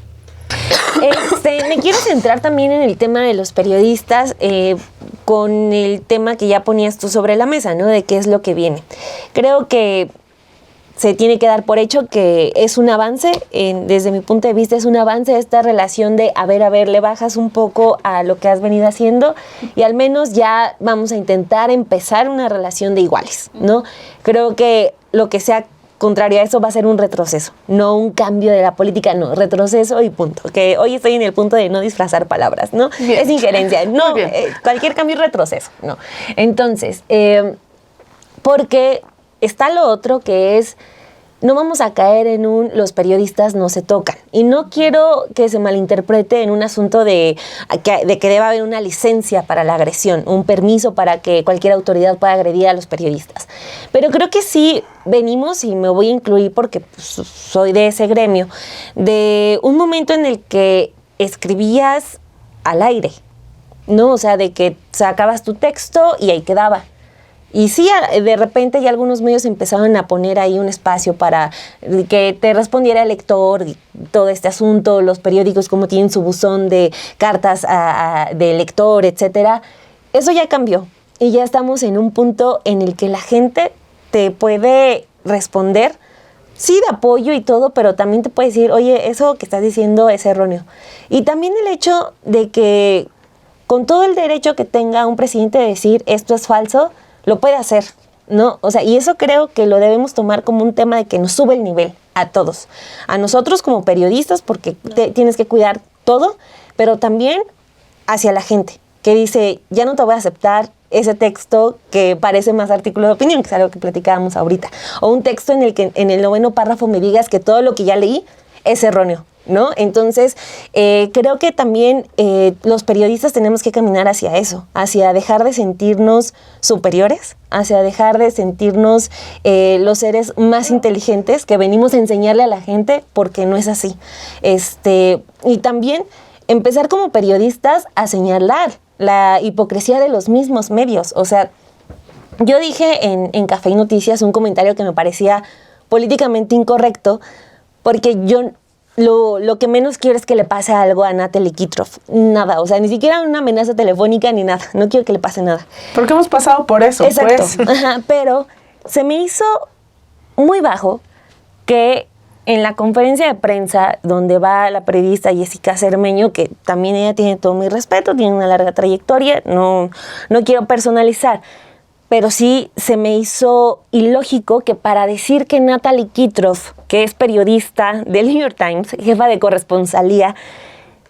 Me quiero centrar también en el tema de los periodistas, con el tema que ya ponías tú sobre la mesa, ¿no? De qué es lo que viene. Creo que se tiene que dar por hecho que es un avance, desde mi punto de vista es un avance esta relación de, a ver, le bajas un poco a lo que has venido haciendo y al menos ya vamos a intentar empezar una relación de iguales, ¿no? Creo que lo que sea contrario a eso va a ser un retroceso, no un cambio de la política, no, retroceso y punto. Que hoy estoy en el punto de no disfrazar palabras, ¿no? Bien. Es injerencia, no, cualquier cambio es retroceso, no. Entonces, porque está lo otro que es, no vamos a caer en los periodistas no se tocan. Y no quiero que se malinterprete en un asunto de que deba haber una licencia para la agresión, un permiso para que cualquier autoridad pueda agredir a los periodistas. Pero creo que sí venimos, y me voy a incluir porque pues, soy de ese gremio, de un momento en el que escribías al aire, ¿no? O sea, de que sacabas tu texto y ahí quedaba. Y sí, de repente ya algunos medios empezaron a poner ahí un espacio para que te respondiera el lector, todo este asunto, los periódicos como tienen su buzón de cartas de lector, etcétera. Eso ya cambió y ya estamos en un punto en el que la gente te puede responder, sí, de apoyo y todo, pero también te puede decir, oye, eso que estás diciendo es erróneo. Y también el hecho de que con todo el derecho que tenga un presidente de decir esto es falso, lo puede hacer, ¿no? O sea, y eso creo que lo debemos tomar como un tema de que nos sube el nivel a todos. A nosotros como periodistas, porque tienes que cuidar todo, pero también hacia la gente, que dice, ya no te voy a aceptar ese texto que parece más artículo de opinión, que es algo que platicábamos ahorita. O un texto en el que en el 9º párrafo me digas que todo lo que ya leí es erróneo, ¿no? Entonces, creo que también los periodistas tenemos que caminar hacia eso, hacia dejar de sentirnos superiores, hacia dejar de sentirnos los seres más inteligentes que venimos a enseñarle a la gente, porque no es así. Y también empezar como periodistas a señalar la hipocresía de los mismos medios. O sea, yo dije en Café y Noticias un comentario que me parecía políticamente incorrecto, porque yo lo que menos quiero es que le pase algo a Natalie Kitroff. Nada, o sea, ni siquiera una amenaza telefónica ni nada. No quiero que le pase nada. Porque hemos pasado por eso, exacto, pues. Ajá, pero se me hizo muy bajo que en la conferencia de prensa donde va la periodista Jessica Cermeño, que también ella tiene todo mi respeto, tiene una larga trayectoria, no quiero personalizar, pero sí se me hizo ilógico que para decir que Natalie Kitroff, que es periodista del New York Times, jefa de corresponsalía,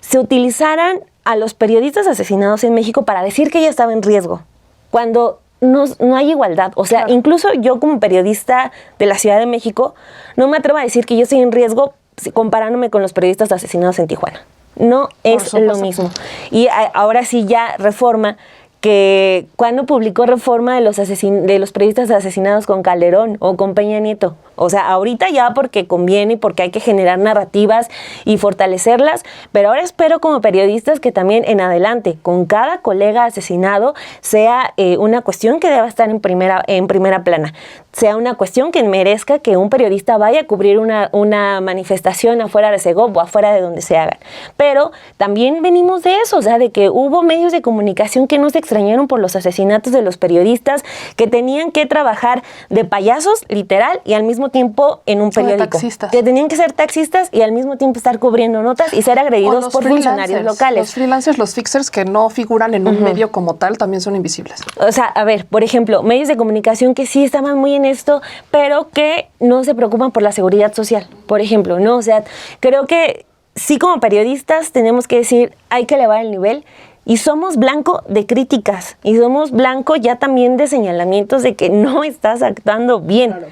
se utilizaran a los periodistas asesinados en México para decir que ella estaba en riesgo, cuando no hay igualdad. O sea, claro, incluso yo como periodista de la Ciudad de México no me atrevo a decir que yo estoy en riesgo comparándome con los periodistas asesinados en Tijuana. No es lo mismo. Y ahora sí ya Reforma, que cuando publicó Reforma de los periodistas asesinados con Calderón o con Peña Nieto. O sea, ahorita ya porque conviene y porque hay que generar narrativas y fortalecerlas, pero ahora espero como periodistas que también en adelante, con cada colega asesinado, sea una cuestión que deba estar en primera plana, sea una cuestión que merezca que un periodista vaya a cubrir una manifestación afuera de Segov o afuera de donde se hagan. Pero también venimos de eso, o sea, de que hubo medios de comunicación que no se extrañaron por los asesinatos de los periodistas, que tenían que trabajar de payasos, literal, y al mismo tiempo en un periódico. Que tenían que ser taxistas y al mismo tiempo estar cubriendo notas y ser agredidos por funcionarios locales. Los freelancers, los fixers que no figuran en un medio como tal también son invisibles. O sea, a ver, por ejemplo, medios de comunicación que sí estaban muy en esto, pero que no se preocupan por la seguridad social, por ejemplo, ¿no? O sea, creo que sí como periodistas tenemos que decir, hay que elevar el nivel. Y somos blanco de críticas y somos blanco ya también de señalamientos de que no estás actuando bien. Claro.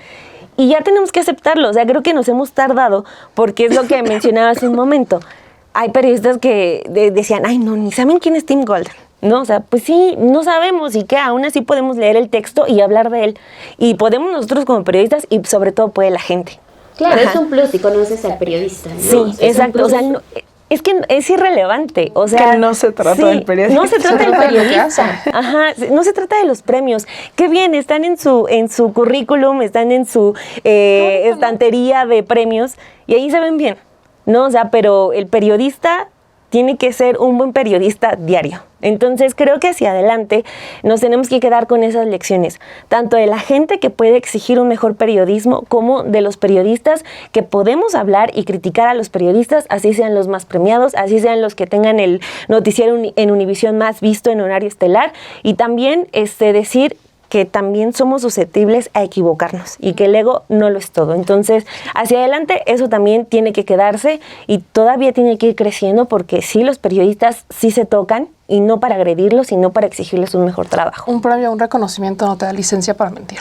Y ya tenemos que aceptarlo. O sea, creo que nos hemos tardado porque es lo que mencionaba hace un momento. Hay periodistas que decían, ay, no, ni saben quién es Tim Golden. No, o sea, pues sí, no sabemos y que aún así podemos leer el texto y hablar de él. Y podemos nosotros como periodistas y sobre todo puede la gente. Claro, es un plus si conoces al periodista, ¿no? Sí, exacto. O sea, no, es que es irrelevante, o sea... Que no se trata del periodista. No se trata del periodista. Ajá, no se trata de los premios. Qué bien, están en su currículum, están en su estantería de premios y ahí se ven bien, ¿no? O sea, pero el periodista tiene que ser un buen periodista diario. Entonces creo que hacia adelante nos tenemos que quedar con esas lecciones, tanto de la gente que puede exigir un mejor periodismo como de los periodistas que podemos hablar y criticar a los periodistas, así sean los más premiados, así sean los que tengan el noticiero en Univisión más visto en horario estelar, y también decir que también somos susceptibles a equivocarnos y que el ego no lo es todo. Entonces, hacia adelante eso también tiene que quedarse y todavía tiene que ir creciendo porque sí, los periodistas sí se tocan y no para agredirlos, sino para exigirles un mejor trabajo. Un premio, un reconocimiento no te da licencia para mentir.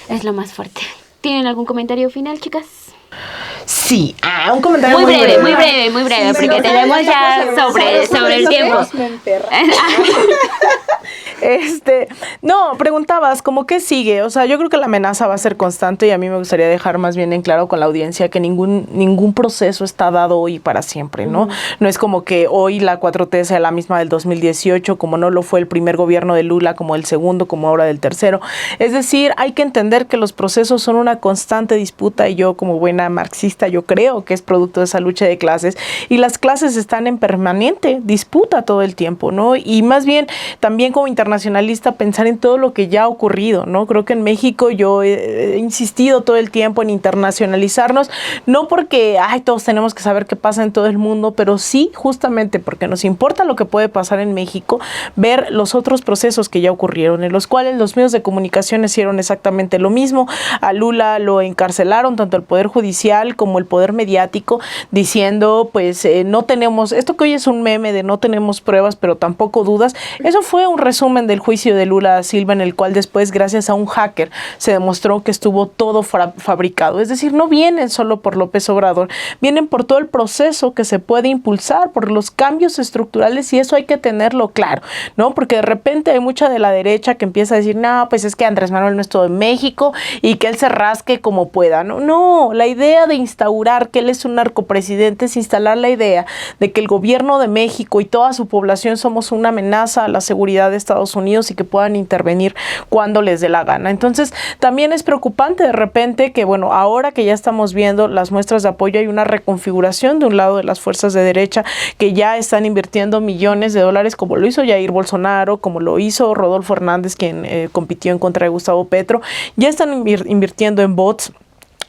Es lo más fuerte. ¿Tienen algún comentario final, chicas? Sí, un comentario muy breve, porque tenemos ya sobre el tiempo. No, preguntabas, ¿cómo qué sigue? O sea, yo creo que la amenaza va a ser constante y a mí me gustaría dejar más bien en claro con la audiencia que ningún proceso está dado hoy para siempre, ¿no? No es como que hoy la 4T sea la misma del 2018, como no lo fue el primer gobierno de Lula, como el segundo, como ahora del tercero. Es decir, hay que entender que los procesos son una constante disputa y yo como buena marxista, yo creo que es producto de esa lucha de clases y las clases están en permanente disputa todo el tiempo, ¿no? Y más bien también como internacionalista pensar en todo lo que ya ha ocurrido, ¿no? Creo que en México yo he insistido todo el tiempo en internacionalizarnos, no porque todos tenemos que saber qué pasa en todo el mundo, pero sí justamente porque nos importa lo que puede pasar en México, ver los otros procesos que ya ocurrieron, en los cuales los medios de comunicación hicieron exactamente lo mismo. A Lula lo encarcelaron tanto el Poder Judicial como el Poder Mediático, diciendo pues no tenemos, esto que hoy es un meme de no tenemos pruebas pero tampoco dudas, eso fue un resumen del juicio de Lula da Silva, en el cual después gracias a un hacker se demostró que estuvo todo fabricado. Es decir, no vienen solo por López Obrador, vienen por todo el proceso que se puede impulsar, por los cambios estructurales y eso hay que tenerlo claro, ¿no? Porque de repente hay mucha de la derecha que empieza a decir, no, pues es que Andrés Manuel no es todo en México y que él se rasque como pueda, ¿no? No, la idea de instaurar que él es un narcopresidente es instalar la idea de que el gobierno de México y toda su población somos una amenaza a la seguridad de Estados Unidos y que puedan intervenir cuando les dé la gana. Entonces, también es preocupante de repente que, bueno, ahora que ya estamos viendo las muestras de apoyo, hay una reconfiguración de un lado de las fuerzas de derecha que ya están invirtiendo millones de dólares, como lo hizo Jair Bolsonaro, como lo hizo Rodolfo Hernández, quien compitió en contra de Gustavo Petro, ya están invirtiendo en bots.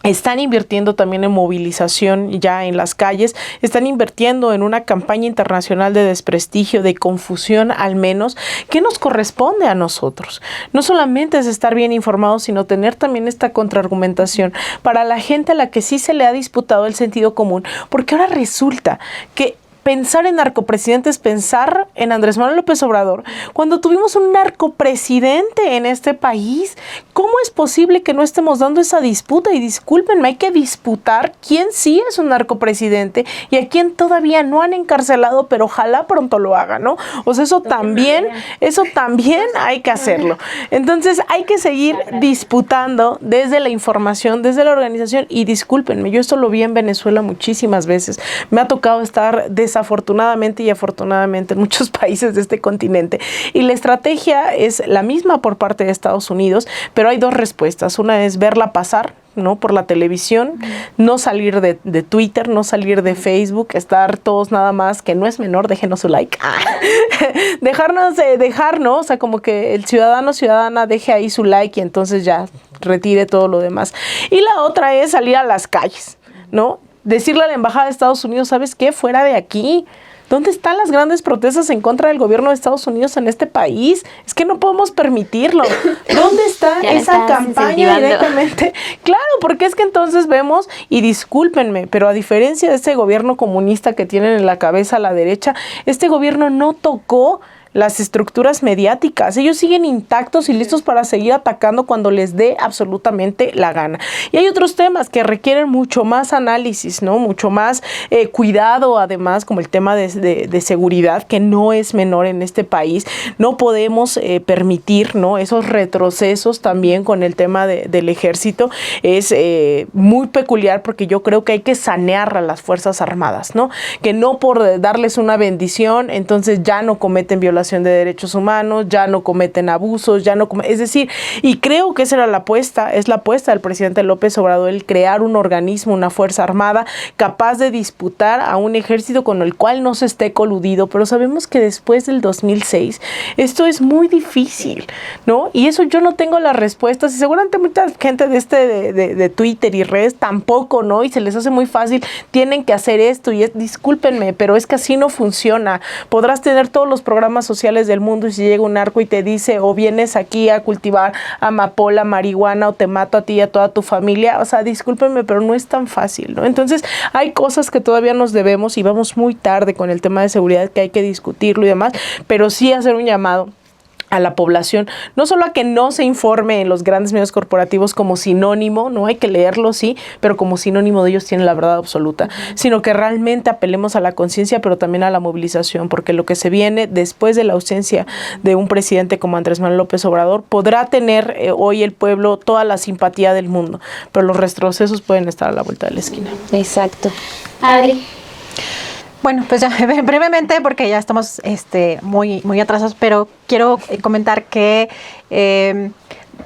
Están invirtiendo también en movilización ya en las calles, están invirtiendo en una campaña internacional de desprestigio, de confusión al menos, que nos corresponde a nosotros. No solamente es estar bien informados, sino tener también esta contraargumentación para la gente a la que sí se le ha disputado el sentido común, porque ahora resulta que pensar en narcopresidente es pensar en Andrés Manuel López Obrador. Cuando tuvimos un narcopresidente en este país, ¿cómo es posible que no estemos dando esa disputa? Y discúlpenme, hay que disputar quién sí es un narcopresidente y a quién todavía no han encarcelado, pero ojalá pronto lo hagan, ¿no? O sea, eso también hay que hacerlo. Entonces, hay que seguir disputando desde la información, desde la organización. Y discúlpenme, yo esto lo vi en Venezuela muchísimas veces. Me ha tocado estar desafortunadamente y afortunadamente en muchos países de este continente. Y la estrategia es la misma por parte de Estados Unidos, pero hay dos respuestas. Una es verla pasar, ¿no? Por la televisión, no salir de Twitter, no salir de Facebook, estar todos nada más, que no es menor, déjenos su like. Dejarnos, o sea, como que el ciudadana deje ahí su like y entonces ya retire todo lo demás. Y la otra es salir a las calles, ¿no? Decirle a la embajada de Estados Unidos, ¿sabes qué? Fuera de aquí. ¿Dónde están las grandes protestas en contra del gobierno de Estados Unidos en este país? Es que no podemos permitirlo. ¿Dónde está esa campaña directamente? Claro, porque es que entonces vemos, y discúlpenme, pero a diferencia de este gobierno comunista que tienen en la cabeza a la derecha, este gobierno no tocó las estructuras mediáticas. Ellos siguen intactos y listos para seguir atacando cuando les dé absolutamente la gana. Y hay otros temas que requieren mucho más análisis, ¿no? Mucho más cuidado, además, como el tema de seguridad, que no es menor en este país. No podemos permitir, ¿no? Esos retrocesos también con el tema del ejército. Es muy peculiar porque yo creo que hay que sanear a las Fuerzas Armadas, ¿no? Que no por darles una bendición, entonces ya no cometen violaciones de derechos humanos, ya no cometen abusos, es decir, y creo que esa era la apuesta, es la apuesta del presidente López Obrador, el crear un organismo, una fuerza armada capaz de disputar a un ejército con el cual no se esté coludido, pero sabemos que después del 2006 esto es muy difícil, ¿no? Y eso yo no tengo las respuestas y seguramente mucha gente de Twitter y redes tampoco, ¿no? Y se les hace muy fácil, tienen que hacer esto y discúlpenme, pero es que así no funciona. Podrás tener todos los programas sociales del mundo y si llega un narco y te dice o vienes aquí a cultivar amapola, marihuana o te mato a ti y a toda tu familia, o sea, discúlpenme, pero no es tan fácil, ¿no? Entonces hay cosas que todavía nos debemos y vamos muy tarde con el tema de seguridad que hay que discutirlo y demás, pero sí hacer un llamado a la población, no solo a que no se informe en los grandes medios corporativos como sinónimo, no hay que leerlo, sí, pero como sinónimo de ellos tienen la verdad absoluta, sino que realmente apelemos a la conciencia, pero también a la movilización, porque lo que se viene después de la ausencia de un presidente como Andrés Manuel López Obrador, podrá tener hoy el pueblo toda la simpatía del mundo, pero los retrocesos pueden estar a la vuelta de la esquina. Exacto. Adri. Bueno, pues ya brevemente, porque ya estamos muy atrasados, pero quiero comentar que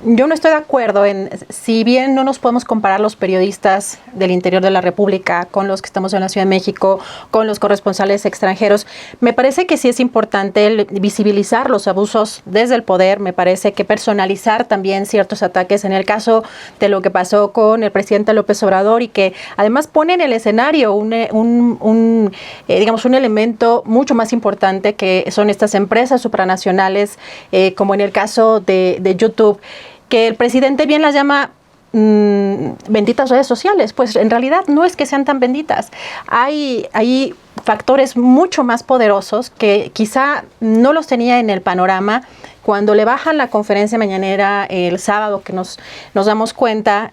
yo no estoy de acuerdo en, si bien no nos podemos comparar los periodistas del interior de la República con los que estamos en la Ciudad de México, con los corresponsales extranjeros, me parece que sí es importante visibilizar los abusos desde el poder, me parece que personalizar también ciertos ataques en el caso de lo que pasó con el presidente López Obrador y que además pone en el escenario digamos un elemento mucho más importante que son estas empresas supranacionales, como en el caso de YouTube, que el presidente bien las llama benditas redes sociales, pues en realidad no es que sean tan benditas. Hay factores mucho más poderosos que quizá no los tenía en el panorama. Cuando le bajan la conferencia mañanera el sábado, que nos damos cuenta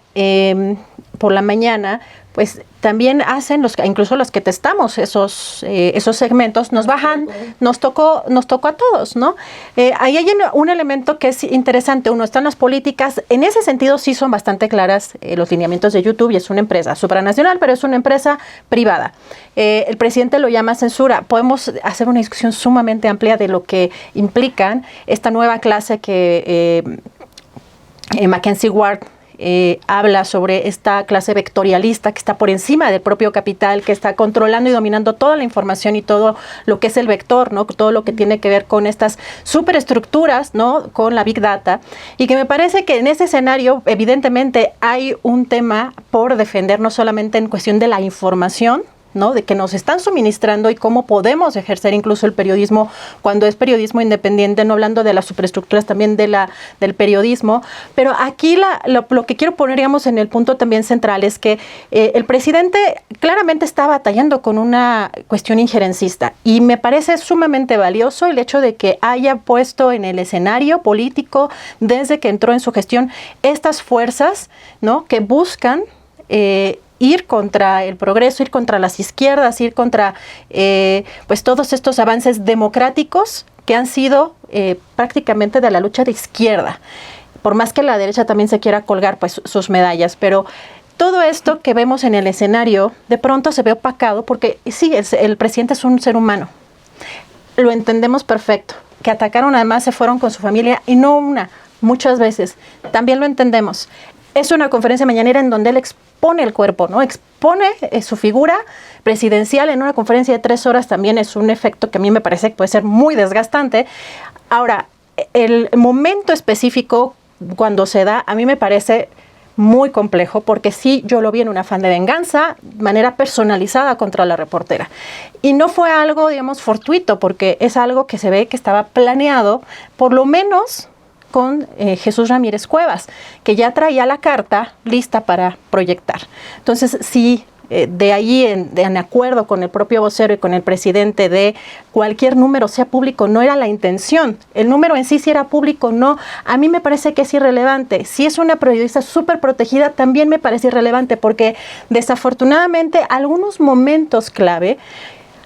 por la mañana, pues también hacen incluso los que testamos esos segmentos, nos bajan, nos tocó a todos, ¿no? Ahí hay un elemento que es interesante. Uno, están las políticas, en ese sentido sí son bastante claras los lineamientos de YouTube, y es una empresa supranacional, pero es una empresa privada. El presidente lo llama censura. Podemos hacer una discusión sumamente amplia de lo que implican esta nueva clase que Mackenzie Ward habla sobre esta clase vectorialista que está por encima del propio capital, que está controlando y dominando toda la información y todo lo que es el vector, ¿no? Todo lo que tiene que ver con estas superestructuras, ¿no? Con la Big Data, y que me parece que en ese escenario evidentemente hay un tema por defender, no solamente en cuestión de la información, ¿no? De que nos están suministrando y cómo podemos ejercer incluso el periodismo cuando es periodismo independiente, no hablando de las superestructuras también del periodismo. Pero aquí lo que quiero poner, digamos, en el punto también central es que el presidente claramente está batallando con una cuestión injerencista, y me parece sumamente valioso el hecho de que haya puesto en el escenario político desde que entró en su gestión estas fuerzas, ¿no? Que buscan ir contra el progreso, ir contra las izquierdas, ir contra pues todos estos avances democráticos que han sido prácticamente de la lucha de izquierda, por más que la derecha también se quiera colgar pues sus medallas, pero todo esto que vemos en el escenario de pronto se ve opacado porque sí, el presidente es un ser humano, lo entendemos perfecto, que atacaron además, se fueron con su familia y no muchas veces, también lo entendemos. Es una conferencia mañanera en donde él expone el cuerpo, ¿no? Expone su figura presidencial en una conferencia de 3 horas. También es un efecto que a mí me parece que puede ser muy desgastante. Ahora, el momento específico cuando se da, a mí me parece muy complejo, porque sí, yo lo vi en un afán de venganza, de manera personalizada contra la reportera. Y no fue algo, digamos, fortuito, porque es algo que se ve que estaba planeado, por lo menos con Jesús Ramírez Cuevas, que ya traía la carta lista para proyectar. Entonces, sí, de ahí, en acuerdo con el propio vocero y con el presidente, de cualquier número sea público, no era la intención. El número en sí, si era público, no. A mí me parece que es irrelevante. Si es una periodista súper protegida, también me parece irrelevante, porque desafortunadamente algunos momentos clave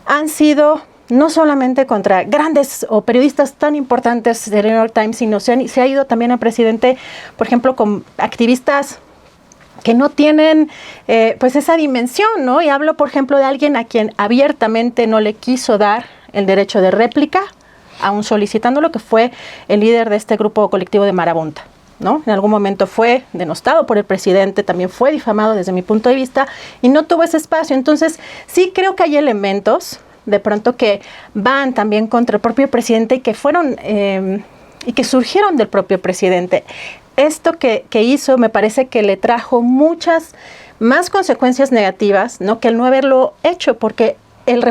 han sido no solamente contra grandes o periodistas tan importantes del New York Times, sino se ha ido también al presidente, por ejemplo, con activistas que no tienen pues esa dimensión, ¿no? Y hablo, por ejemplo, de alguien a quien abiertamente no le quiso dar el derecho de réplica, aún solicitándolo, que fue el líder de este grupo colectivo de Marabunta, ¿no? En algún momento fue denostado por el presidente, también fue difamado desde mi punto de vista y no tuvo ese espacio. Entonces, sí creo que hay elementos de pronto que van también contra el propio presidente y que fueron y que surgieron del propio presidente. Esto que hizo me parece que le trajo muchas más consecuencias negativas, ¿no? Que el no haberlo hecho, porque el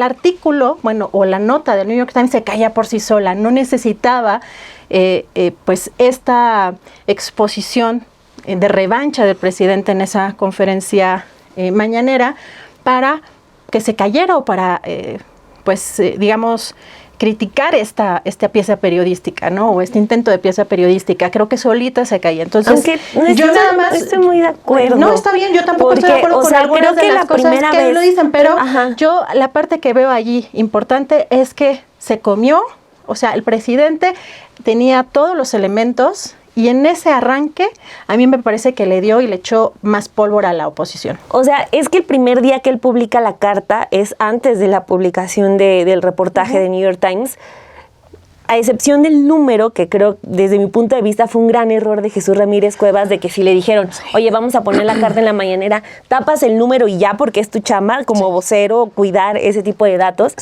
artículo, bueno, o la nota del New York Times se caía por sí sola, no necesitaba pues esta exposición de revancha del presidente en esa conferencia mañanera para que se cayera o para, digamos, criticar esta pieza periodística, ¿no? O este intento de pieza periodística. Creo que solita se caía. Entonces, Aunque yo nada más estoy muy de acuerdo. No, está bien, yo tampoco estoy de acuerdo con algunas de las cosas que lo dicen, pero yo la parte que veo allí importante es que se comió, o sea, el presidente tenía todos los elementos y en ese arranque a mí me parece que le dio y le echó más pólvora a la oposición. O sea, es que el primer día que él publica la carta es antes de la publicación del reportaje de New York Times, a excepción del número, que creo desde mi punto de vista fue un gran error de Jesús Ramírez Cuevas, de que si le dijeron, oye, vamos a poner la carta en la mañanera, tapas el número y ya, porque es tu chamba como vocero, cuidar ese tipo de datos,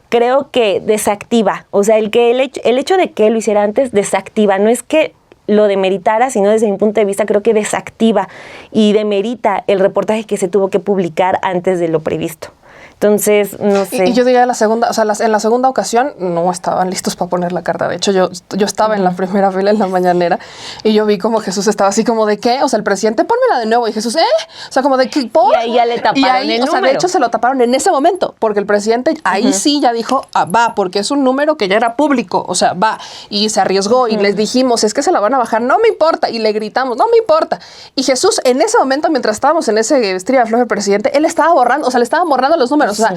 creo que desactiva. O sea, el hecho de que él lo hiciera antes desactiva. No es que lo demeritara, sino desde mi punto de vista creo que desactiva y demerita el reportaje que se tuvo que publicar antes de lo previsto. Entonces, no sé. Y yo diría en la segunda ocasión no estaban listos para poner la carta. De hecho, yo estaba en la primera fila en la mañanera y yo vi como Jesús estaba así como de ¿qué? O sea, el presidente, pónmela de nuevo. Y Jesús, O sea, como de ¿qué? ¿Por? Y ahí ya le taparon el número. O sea, de hecho, se lo taparon en ese momento porque el presidente ahí sí ya dijo, va, porque es un número que ya era público. O sea, va. Y se arriesgó y les dijimos, es que se la van a bajar. No me importa. Y le gritamos, no me importa. Y Jesús, en ese momento, mientras estábamos en ese estría de flojo del presidente, él estaba borrando, o sea, le estaba borrando los números. O sea,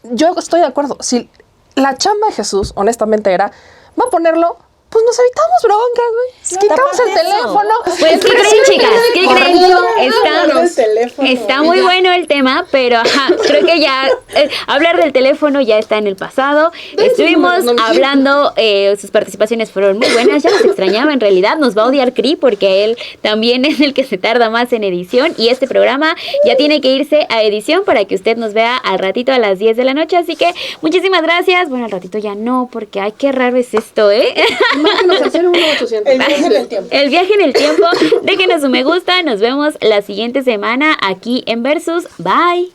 yo estoy de acuerdo. Si la chamba de Jesús, honestamente, era, va a ponerlo, pues nos evitamos broncas, güey. Quitamos el teléfono. Pues, ¿qué creen, chicas? ¿Qué creen? Está muy bueno el tema, pero creo que ya hablar del teléfono ya está en el pasado. Estuvimos hablando, sus participaciones fueron muy buenas, ya nos extrañaba en realidad. Nos va a odiar Cri porque él también es el que se tarda más en edición y este programa ya tiene que irse a edición para que usted nos vea al ratito a las 10 de la noche. Así que muchísimas gracias. Bueno, al ratito ya no, porque ay, qué raro es esto, El viaje en el tiempo. El viaje en el tiempo. Déjenos un me gusta. Nos vemos la siguiente semana aquí en Versus. Bye.